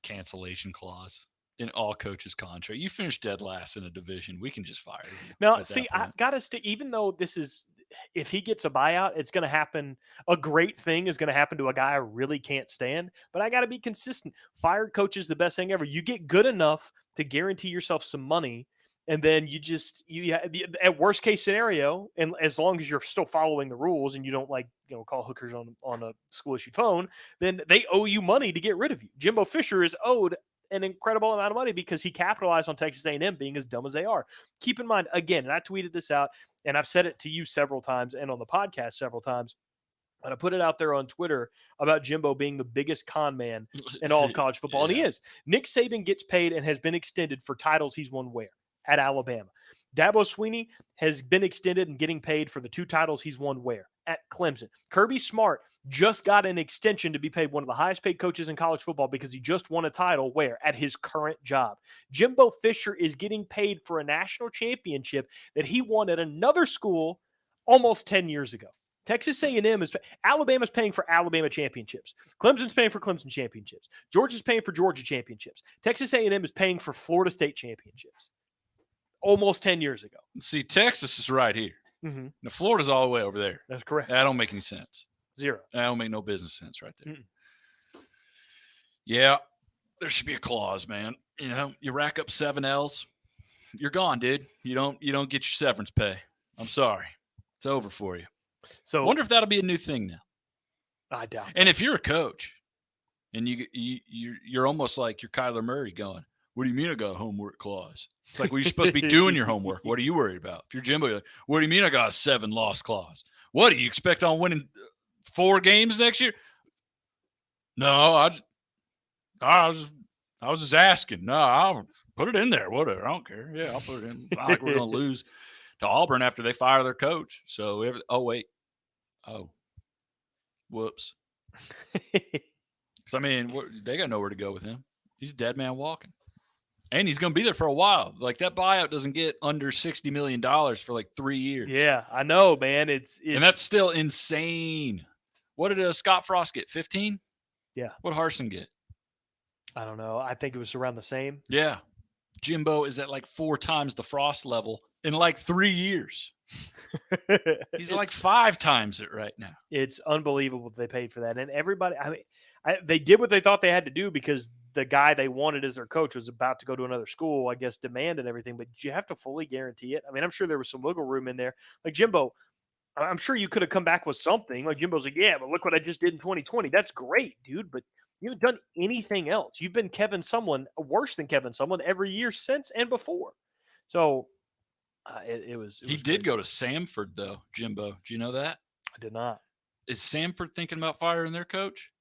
cancellation clause in all coaches' contract. You finish dead last in a division, we can just fire you. Now, see, I gotta stick. Even though this is, if he gets a buyout, it's going to happen. A great thing is going to happen to a guy I really can't stand. But I got to be consistent. Fired coach is the best thing ever. You get good enough to guarantee yourself some money. And then at worst case scenario, and as long as you're still following the rules and you don't call hookers on a school issued phone, then they owe you money to get rid of you. Jimbo Fisher is owed an incredible amount of money because he capitalized on Texas A&M being as dumb as they are. Keep in mind, again, and I tweeted this out, and I've said it to you several times and on the podcast several times, and I put it out there on Twitter about Jimbo being the biggest con man in all of college football, and he is. Nick Saban gets paid and has been extended for titles he's won where? At Alabama. Dabo Swinney has been extended and getting paid for the 2 titles he's won where? At Clemson. Kirby Smart just got an extension to be paid one of the highest paid coaches in college football because he just won a title where? At his current job. Jimbo Fisher is getting paid for a national championship that he won at another school almost 10 years ago. Texas A&M is Alabama's paying for Alabama championships. Clemson's paying for Clemson championships. Georgia's paying for Georgia championships. Texas A&M is paying for Florida State championships. Almost 10 years ago. See, Texas is right here. Mm-hmm. Now, Florida's all the way over there. That's correct. That don't make any sense. Zero. That don't make no business sense right there. Mm-mm. Yeah, there should be a clause, man. You know, you rack up 7 L's, you're gone, dude. You don't get your severance pay. I'm sorry. It's over for you. So I wonder if that'll be a new thing now. I doubt. And if you're a coach and you're almost like you're Kyler Murray going, what do you mean I got a homework clause? It's like, well, you're supposed to be doing your homework. What are you worried about? If you're Jimbo, you're like, what do you mean I got a 7 loss clause? What do you expect on winning 4 games next year? No, I was just asking. No, I'll put it in there. Whatever. I don't care. Yeah, I'll put it in. It's not like we're going to lose to Auburn after they fire their coach. So, whoops. I mean, they got nowhere to go with him. He's a dead man walking. And he's going to be there for a while. Like, that buyout doesn't get under $60 million for like 3 years. Yeah, I know, man. It's and that's still insane. What did Scott Frost get? 15? Yeah. What did Harsin get? I don't know. I think it was around the same. Yeah. Jimbo is at like 4 times the Frost level in like 3 years. He's like 5 times it right now. It's unbelievable they paid for that. And everybody, I mean, they did what they thought they had to do because the guy they wanted as their coach was about to go to another school, I guess, demand and everything. But you have to fully guarantee it. I mean, I'm sure there was some wiggle room in there. Like Jimbo, I'm sure you could have come back with something. Like Jimbo's like, yeah, but look what I just did in 2020. That's great, dude. But you haven't done anything else. You've been Kevin Sumlin, worse than Kevin Sumlin, every year since and before. So it was. He did go to Samford, though, Jimbo. Do you know that? I did not. Is Samford thinking about firing their coach?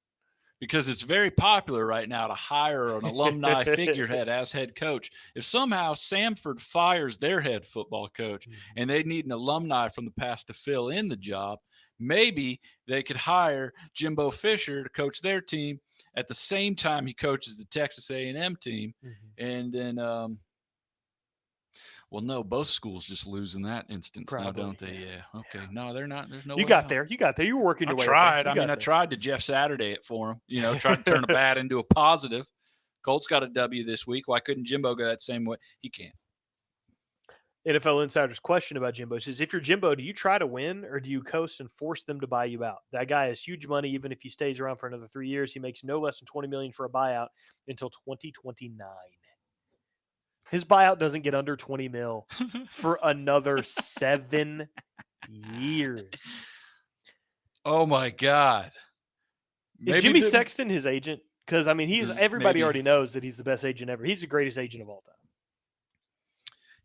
Because it's very popular right now to hire an alumni figurehead as head coach. If somehow Samford fires their head football coach and they need an alumni from the past to fill in the job, maybe they could hire Jimbo Fisher to coach their team at the same time he coaches the Texas A&M team. Mm-hmm. And then, well, no, both schools just lose in that instance now, don't they? Yeah. Okay. No, they're not. There's no way You got out. there. You got there. You were working your way. I tried to Jeff Saturday it for him. You know, tried to turn a bad into a positive. Colts got a W this week. Why couldn't Jimbo go that same way? He can't. NFL Insider's question about Jimbo says, if you're Jimbo, do you try to win or do you coast and force them to buy you out? That guy has huge money. Even if he stays around for another 3 years, he makes no less than $20 million for a buyout until 2029. His buyout doesn't get under 20 mil for another 7 years. Oh my God. Is Jimmy Sexton his agent? Because I mean, everybody already knows that he's the best agent ever. He's the greatest agent of all time.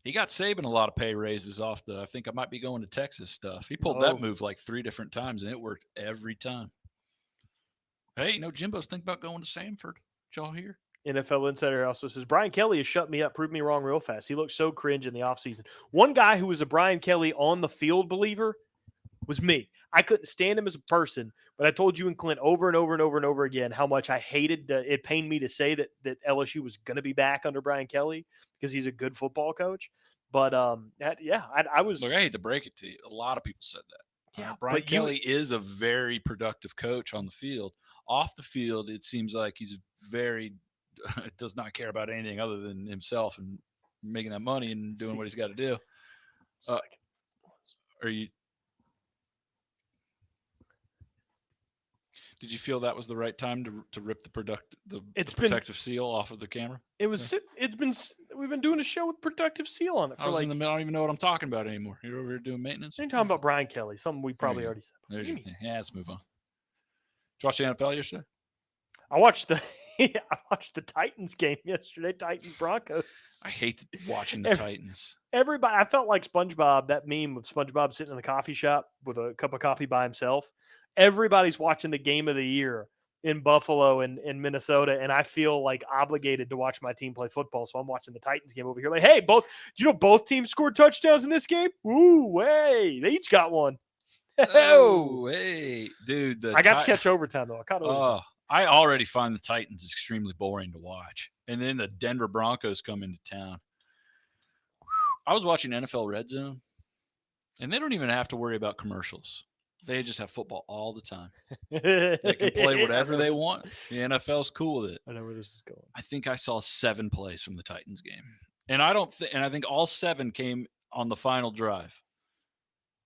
He got Saban a lot of pay raises off I think I might be going to Texas stuff. He pulled that move like 3 different times and it worked every time. Hey, Jimbo's thinking about going to Samford. Did y'all hear? NFL Insider also says, Brian Kelly has shut me up, proved me wrong real fast. He looked so cringe in the offseason. One guy who was a Brian Kelly on the field believer was me. I couldn't stand him as a person, but I told you and Clint over and over and over and over again how much I hated it pained me to say that LSU was going to be back under Brian Kelly because he's a good football coach. But, I was – Look, I hate to break it to you. A lot of people said that. Yeah, Brian Kelly is a very productive coach on the field. Off the field, it seems like he's very – does not care about anything other than himself and making that money and doing what he's got to do. Did you feel that was the right time to rip the protective seal off of the camera? It was. We've been doing a show with protective seal on it for I don't even know what I'm talking about anymore. You're over here doing maintenance. You're talking about Brian Kelly, something we probably already said. There's your thing. Yeah, let's move on. Did you watch the NFL yesterday? I watched the Yeah, I watched the Titans game yesterday. Titans Broncos. I hate watching the Titans. Everybody, I felt like SpongeBob. That meme of SpongeBob sitting in the coffee shop with a cup of coffee by himself. Everybody's watching the game of the year in Buffalo and in Minnesota, and I feel like obligated to watch my team play football. So I'm watching the Titans game over here. Like, hey, both teams scored touchdowns in this game? Ooh, way! They each got one. Oh, hey, dude! I got to catch overtime though. I caught overtime. I already find the Titans extremely boring to watch. And then the Denver Broncos come into town. I was watching NFL Red Zone, and they don't even have to worry about commercials. They just have football all the time. They can play whatever they want. The NFL's cool with it. I know where this is going. I think I saw 7 plays from the Titans game. And I think all 7 came on the final drive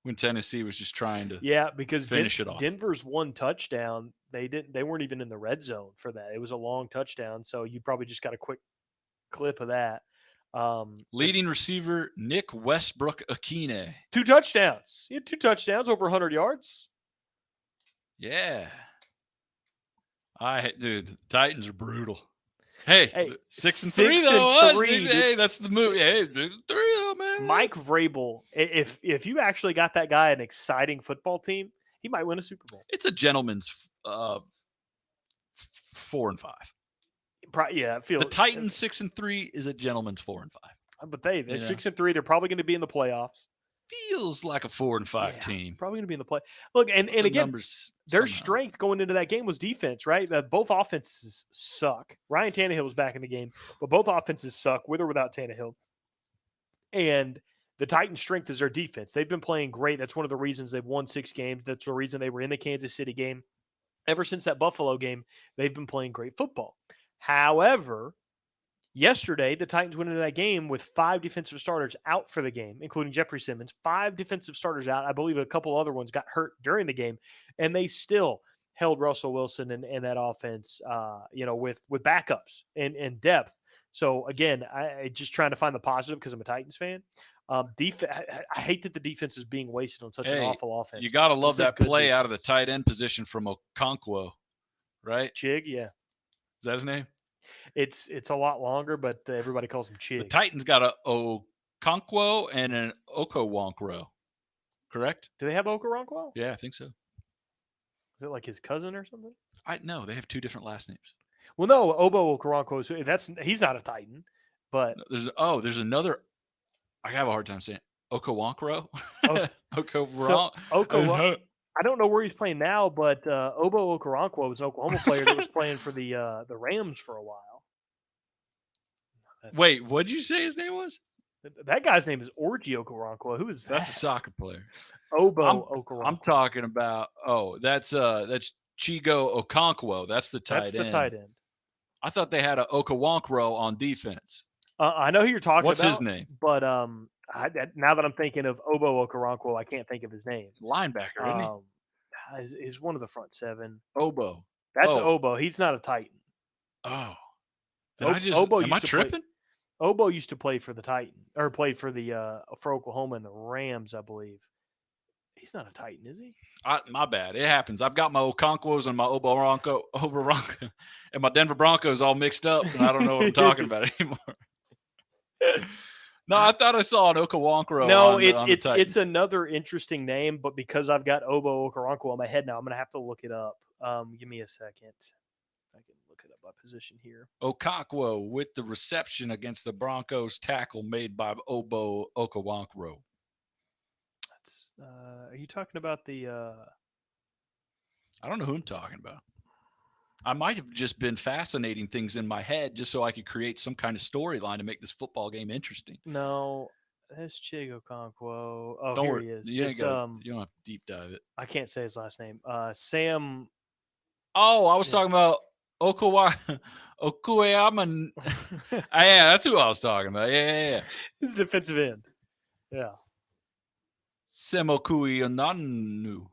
when Tennessee was just trying to because finish it off. Denver's one touchdown. They weren't even in the red zone for that. It was a long touchdown, so you probably just got a quick clip of that. Leading receiver Nick Westbrook-Akine. 2 touchdowns. He had 2 touchdowns, over 100 yards. Yeah. Dude, Titans are brutal. Hey, 6-3 though. Hey, that's the move. Hey, 6-3 though, man. Mike Vrabel, if you actually got that guy an exciting football team, he might win a Super Bowl. It's a gentleman's 4-5. Yeah, the Titans 6-3 is a gentleman's 4-5. But they're 6-3. They're probably going to be in the playoffs. Feels like a 4-5 team. Probably going to be in the play. Look, and again, their strength going into that game was defense, right? Both offenses suck. Ryan Tannehill was back in the game, but both offenses suck with or without Tannehill. And the Titans' strength is their defense. They've been playing great. That's one of the reasons they've won 6 games. That's the reason they were in the Kansas City game. Ever since that Buffalo game, they've been playing great football. However, yesterday, the Titans went into that game with 5 defensive starters out for the game, including Jeffrey Simmons. 5 defensive starters out. I believe a couple other ones got hurt during the game, and they still held Russell Wilson and that offense, with backups and depth. So again, I just trying to find the positive because I'm a Titans fan. I hate that the defense is being wasted on such an awful offense. You got to love that play out of the tight end position from Okonkwo, right? Chig, yeah. Is that his name? It's a lot longer, but everybody calls him Chig. The Titans got a Okonkwo and an Okowonkwo, correct? Do they have Okoronkwo? Yeah, I think so. Is it like his cousin or something? No, they have 2 different last names. Well, no, Obo Okoronkwo. He's not a Titan, but there's another. I have a hard time saying Okowonkwo. I don't know where he's playing now, but Obo Okoronkwo was an Oklahoma player that was playing for the Rams for a while. Wait, what did you say his name was? That guy's name is Orji Okoronkwo. Who is that? That's a soccer player. Obo Okoronkwo. I'm talking about. That's Chigo Okonkwo. That's the tight end. That's the tight end. I thought they had a Okowonkwo on defense. I know who you're talking about. What's his name? But now that I'm thinking of Obo Okoronkwo, I can't think of his name. Linebacker, isn't he? He's one of the front 7. Obo. That's Obo. He's not a Titan. Oh. Am I tripping? Obo used to play for the Titan, or played for for Oklahoma and the Rams, I believe. He's not a Titan, is he? My bad. It happens. I've got my Okonkwos and my Oboronko, and my Denver Broncos all mixed up, and I don't know what I'm talking about anymore. No, I thought I saw an Okowonkwo. No, it's another interesting name, but because I've got Obo Okoronkwo on my head now, I'm going to have to look it up. Give me a second. I can look it up by position here. Okonkwo with the reception against the Broncos tackle made by Obo Okoronkwo. Are you talking about the? I don't know who I'm talking about. I might have just been fascinating things in my head just so I could create some kind of storyline to make this football game interesting. No, that's Chig Okonkwo. Oh, don't here worry. he is. You don't have to deep dive it. I can't say his last name. Sam. Oh, I was talking about Okuyama. Yeah, that's who I was talking about. Yeah. He's a defensive end. Yeah. Semokuyananu.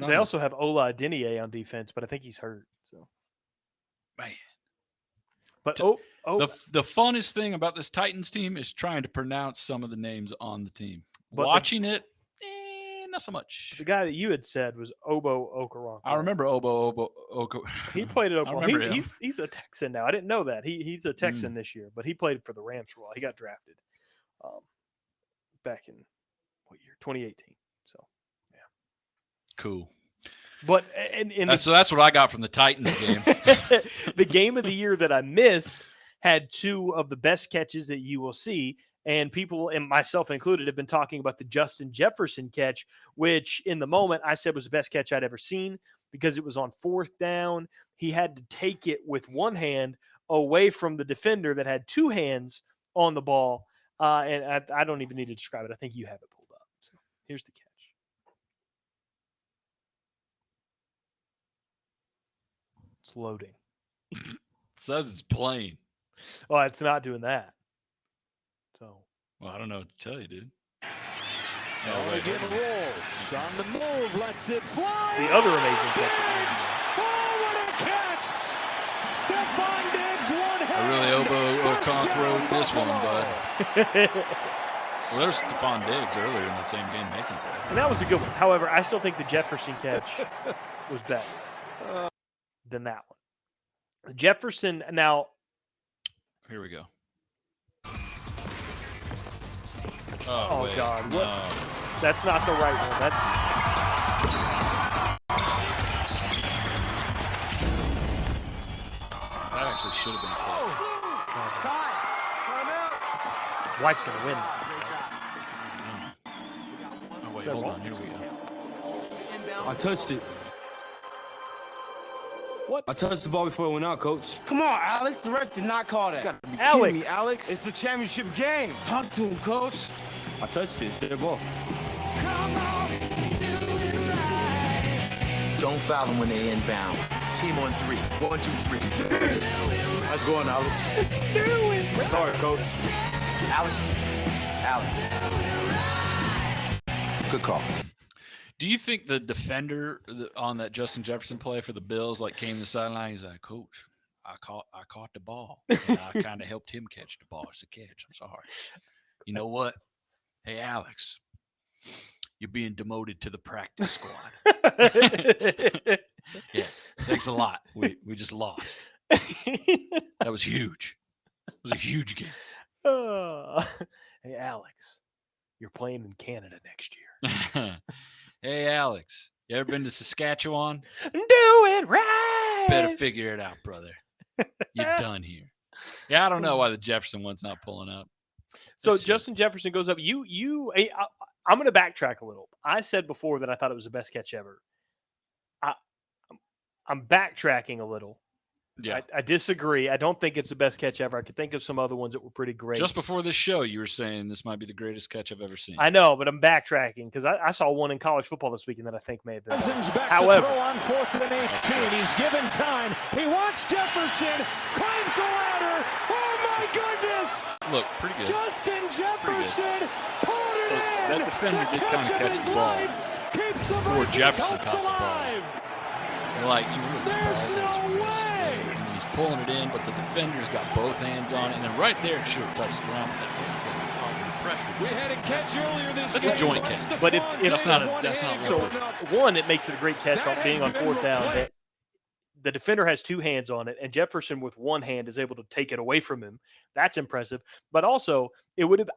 They also have Ola Adeniyi on defense, but I think he's hurt. So, man. But the funnest thing about this Titans team is trying to pronounce some of the names on the team. Watching it, not so much. The guy that you had said was Obo Okoronkwo. I remember Obo. He played at Oklahoma. I remember him. He's a Texan now. I didn't know that. He's a Texan this year, but he played for the Rams for a while. He got drafted back in what year? 2018. So, yeah. Cool. But so that's what I got from the Titans game. The game of the year that I missed had two of the best catches that you will see. And people, and myself included, have been talking about the Justin Jefferson catch, which in the moment I said was the best catch I'd ever seen because it was on 4th down. He had to take it with one hand away from the defender that had two hands on the ball. And I don't even need to describe it. I think you have it pulled up. So here's the catch. It's loading. It says it's playing. Oh, it's not doing that. So, well, I don't know what to tell you, dude. Again rolls on the move, lets it fly. It's the other amazing catch. Oh, what a catch! Stephon Diggs, one hand. I really Okoronkwo this one, bud. Well, there's Stephon Diggs earlier in that same game making play. And that was a good one. However, I still think the Jefferson catch was better than that one. Jefferson, now. Here we go. Oh wait, God. No. That's not the right one. That's. That actually should have been a play. White's going to win. Oh, wait, hold on. Here we go. I touched it. What? I touched the ball before it went out, Coach. Come on, Alex. The ref did not call that. Alex. Me, Alex. It's the championship game. Talk to him, Coach. I touched it. It's their ball. Don't foul them when they inbound. Team on 3. 1, 2, 3. Nice going, Alex. Sorry, Coach. Alex. Good call. Do you think the defender on that Justin Jefferson play for the Bills came to the sideline? He's like, Coach, I caught the ball. And I kind of helped him catch the ball. It's a catch. I'm sorry. You know what? Hey, Alex, you're being demoted to the practice squad. Yeah, thanks a lot. We just lost. That was huge. It was a huge game. Hey, Alex, you're playing in Canada next year. Hey, Alex, you ever been to Saskatchewan? Do it right. Better figure it out, brother. You're done here. Yeah, I don't know why the Jefferson one's not pulling up. So Justin Jefferson goes up. I'm going to backtrack a little. I said before that I thought it was the best catch ever. I'm backtracking a little. Yeah. I disagree. I don't think it's the best catch ever. I could think of some other ones that were pretty great. Just before this show, you were saying this might be the greatest catch I've ever seen. I know, but I'm backtracking because I saw one in college football this weekend that I think may have been. Back However, to throw on 4th and 18. He's given time. He wants Jefferson. Climbs the ladder. Oh my goodness! Look, pretty good. Justin Jefferson pulled it in. That defender did kind of catch the ball before Jefferson caught the ball. There's no way. And he's pulling it in, but the defender's got both hands on it, and then right there it should have touched the ground. But that is causing the pressure. We had a catch earlier this game. That's a joint catch. But if that's not so, one, it makes it a great catch on being on 4th down. The defender has two hands on it, and Jefferson with one hand is able to take it away from him. That's impressive. But also,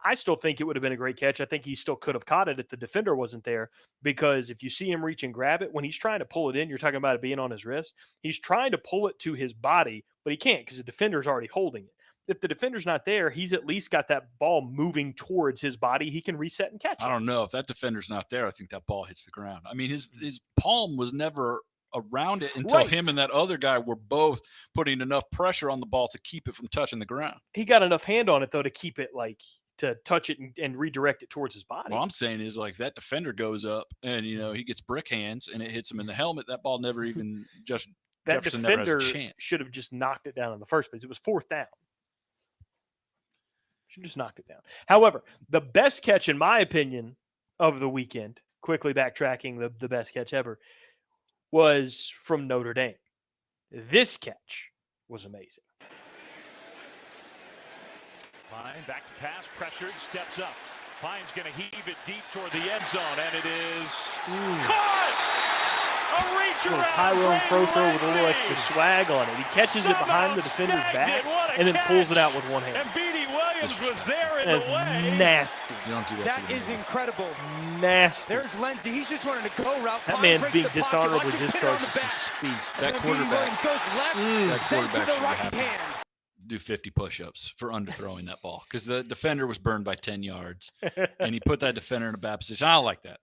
I still think it would have been a great catch. I think he still could have caught it if the defender wasn't there, because if you see him reach and grab it, when he's trying to pull it in, you're talking about it being on his wrist. He's trying to pull it to his body, but he can't because the defender's already holding it. If the defender's not there, he's at least got that ball moving towards his body. He can reset and catch it. I don't know. If that defender's not there, I think that ball hits the ground. I mean, his palm was never around it until him and that other guy were both putting enough pressure on the ball to keep it from touching the ground. He got enough hand on it, though, to keep it to touch it and redirect it towards his body. What I'm saying is that defender goes up and, he gets brick hands and it hits him in the helmet. That ball never even that Jefferson defender never has a chance. Should have just knocked it down in the first place. It was 4th down. Should have just knocked it down. However, the best catch, in my opinion, of the weekend, quickly backtracking the best catch ever, was from Notre Dame. This catch was amazing. Back to pass, pressured, steps up. Pine's going to heave it deep toward the end zone, and it is caught! A reach Little around Tyrone pro throw with a little Lindsey. extra swag on it. He catches it behind the defender's back and then pulls it out with one hand. And B.D. Williams was there in That's the way. nasty. You don't do that. That is incredible. Nasty. There's Lindsey. He's just running a go route. That Pine man breaks being the pocket. dishonorably Watch him pin discharged on the from back. speed. That And then quarterback. B.D. Williams goes left, That then to quarterback the should right have to hand. do 50 push-ups for underthrowing that ball because the defender was burned by 10 yards, and he put that defender in a bad position. I don't like that.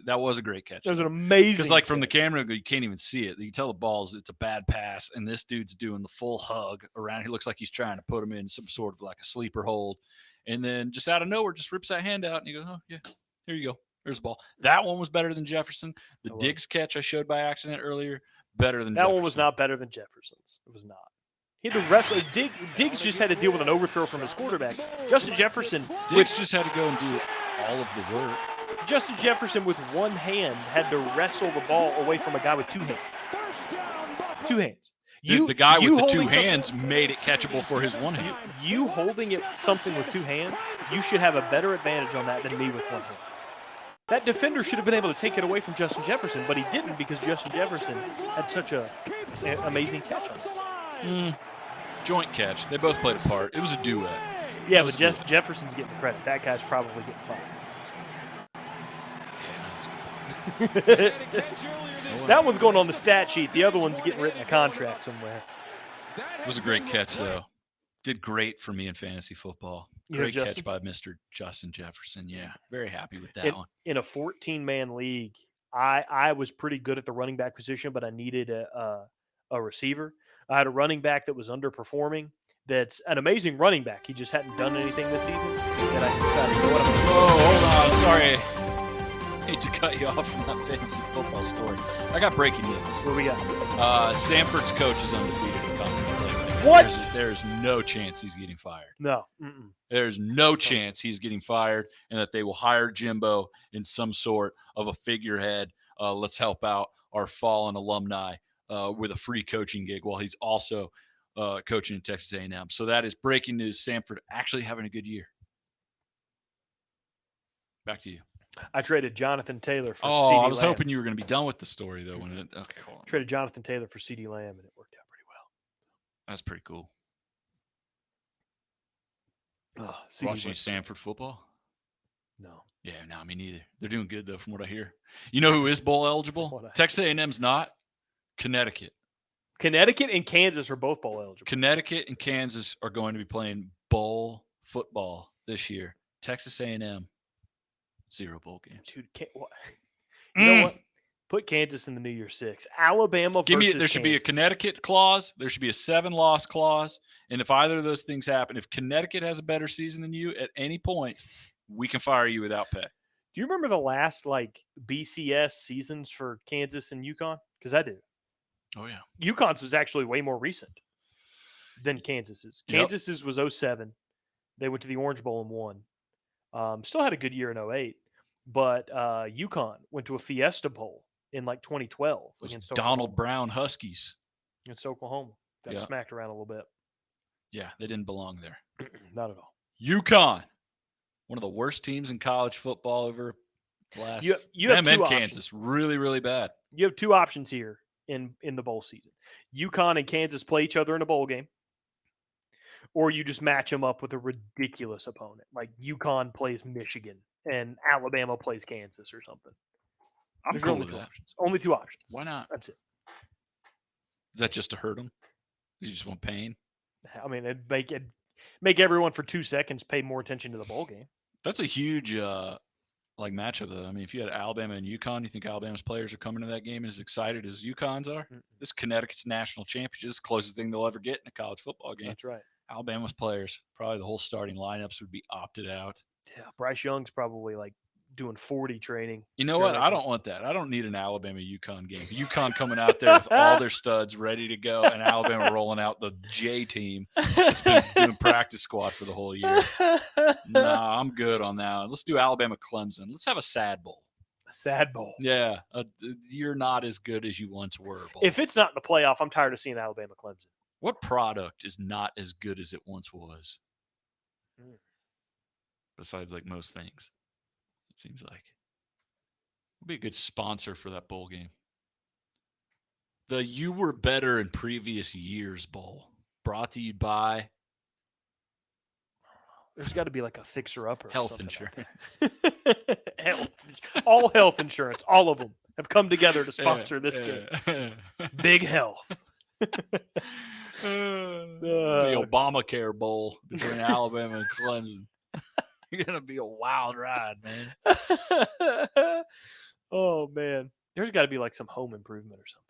That was a great catch. That was an amazing. Because, like, from the camera, you can't even see it. You can tell the ball's it's a bad pass, and this dude's doing the full hug around. He looks like he's trying to put him in some sort of like a sleeper hold, and then just out of nowhere, just rips that hand out, and you go, "Oh yeah, here you go. There's the ball." That one was better than Jefferson. The Diggs catch I showed by accident earlier, better than that Jefferson. one was not better than Jefferson's. It was not. He had to wrestle. Diggs just had to deal with an overthrow from his quarterback. Justin Jefferson Diggs just had to go and do all of the work. Justin Jefferson with one hand had to wrestle the ball away from a guy with two hands. Two hands. The guy with the two holding hands made it catchable for his one hand. You holding it something with two hands, you should have a better advantage on that than me with one hand. That defender should have been able to take it away from Justin Jefferson, but he didn't because Justin Jefferson had such an amazing catch on it. Joint catch. They both played a part. It was a duet. Yeah, but Jefferson's getting the credit. That guy's probably getting fired. That one's going on the stat sheet. The other one's getting written a contract somewhere. It was a great catch, though. Did great for me in fantasy football. Great catch by Mr. Justin Jefferson. Yeah, very happy with that one. In a 14-man league, I was pretty good at the running back position, but I needed a receiver. I had a running back that was underperforming. That's an amazing running back. He just hadn't done anything this season. And I decided, you know what, I'm going to do. Oh, hold on. Sorry. Hate to cut you off from that fantasy football story. I got breaking news. What we got? Stanford's coach is undefeated in conference play right now. What? There's no chance he's getting fired. No. There's no chance he's getting fired and that they will hire Jimbo in some sort of a figurehead. Let's help out our fallen alumni with a free coaching gig while he's also coaching in Texas A&M. So that is breaking news. Stanford actually having a good year. Back to you. I traded Jonathan Taylor for Oh, CeeDee I was Lamb. hoping you were going to be done with the story, though. When it okay, hold on. Traded Jonathan Taylor for CeeDee Lamb, and it worked out pretty That's pretty cool. well. Watching Stanford football? No. Yeah, no, me neither. They're doing good, though, from what I hear. You know who is bowl eligible? Texas A&M's not. Connecticut. Connecticut and Kansas are both bowl eligible. Connecticut and Kansas are going to be playing bowl football this year. Texas A&M, 0 bowl games. Dude, you know what? Put Kansas in the New Year's Six. Alabama versus There should be a Kansas. Connecticut clause. There should be a 7-loss clause. And if either of those things happen, if Connecticut has a better season than you at any point, we can fire you without pay. Do you remember the last BCS seasons for Kansas and UConn? Because I do. Oh, yeah. UConn's was actually way more recent than Kansas's. Yep. Kansas's was 07. They went to the Orange Bowl and won. Still had a good year in 08. But UConn went to a Fiesta Bowl in 2012 Those against Donald Oklahoma. Brown Huskies. Against Oklahoma. Got Yeah. smacked around a little bit. Yeah, they didn't belong there. Not at all. UConn, one of the worst teams in college football over the last. You have them and two Kansas, options. really, really bad. You have two options here in the bowl season. UConn and Kansas play each other in a bowl game, or you just match them up with a ridiculous opponent. Like UConn plays Michigan and Alabama plays Kansas or something. I'm There's cool only with two that. options. Only two options. Why not? That's it. Is that just to hurt them? You just want pain? I mean, it'd make everyone for 2 seconds pay more attention to the bowl game. That's a huge matchup, though. I mean, if you had Alabama and UConn, you think Alabama's players are coming to that game as excited as UConn's are? This is Connecticut's national championship. This is the closest thing they'll ever get in a college football game. That's right. Alabama's players, probably the whole starting lineups would be opted out. Yeah, Bryce Young's probably doing 40 training. You know what? I don't want that. I don't need an Alabama-UConn game. UConn coming out there with all their studs ready to go, and Alabama rolling out the J team that's been doing practice squad for the whole year. Nah, I'm good on that. Let's do Alabama-Clemson. Let's have a sad bowl. A sad bowl. Yeah, you're not as good as you once were. Bowl. If it's not in the playoff, I'm tired of seeing Alabama-Clemson. What product is not as good as it once was? besides like most things. It seems like would be a good sponsor for that bowl game. The You Were Better in Previous Years Bowl, brought to you by There's got to be like a fixer-upper or Health something out Insurance. there. All health insurance, all of them have come together to sponsor this game. Big Health. The Obamacare Bowl between Alabama and Clemson. It's gonna be a wild ride, man. Oh man, there's got to be like some home improvement or something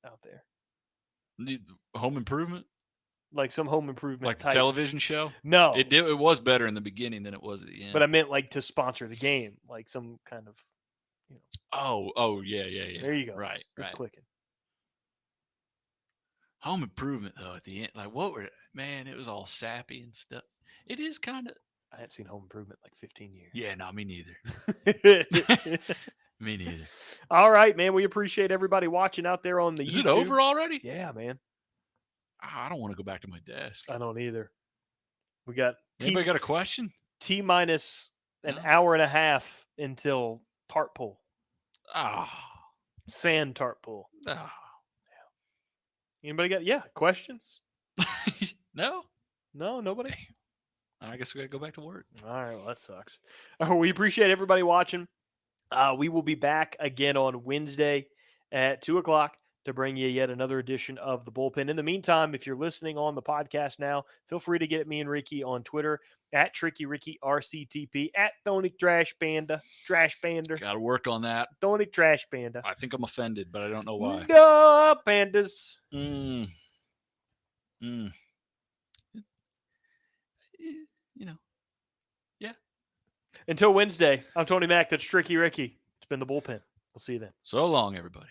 out there, Home Improvement, like some home improvement like the type. television show. No, It was better in the beginning than it was at the end. but I meant like to sponsor the game, like some kind of. Oh yeah. There you go. Right, It's right. clicking. Home Improvement though at the end, like man, it was all sappy and stuff. It is kind of. I haven't seen Home Improvement in like 15 years. Yeah, no, me neither. Me neither. All right, man. We appreciate everybody watching out there on the Is YouTube. it over already? Yeah, man. I don't want to go back to my desk. I don't either. We got Anybody got a question? T minus an No? hour and a half until tarp pull. Ah, Sand tarp pull. ah. Anybody got questions? No, No, nobody. I guess we got to go back to work. All right, well, that sucks. We appreciate everybody watching. We will be back again on Wednesday at 2:00 to bring you yet another edition of the Bullpen. In the meantime, if you're listening on the podcast now, feel free to get me and Ricky on Twitter at Tricky Ricky RCTP, at Thonic Trash Panda, Trash Pander, Got to work on that. Thonic Trash Panda. I think I'm offended, but I don't know why. Duh, pandas. You know. Yeah. Until Wednesday, I'm Tony Mack. That's Tricky Ricky. It's been the Bullpen. We'll see you then. So long, everybody.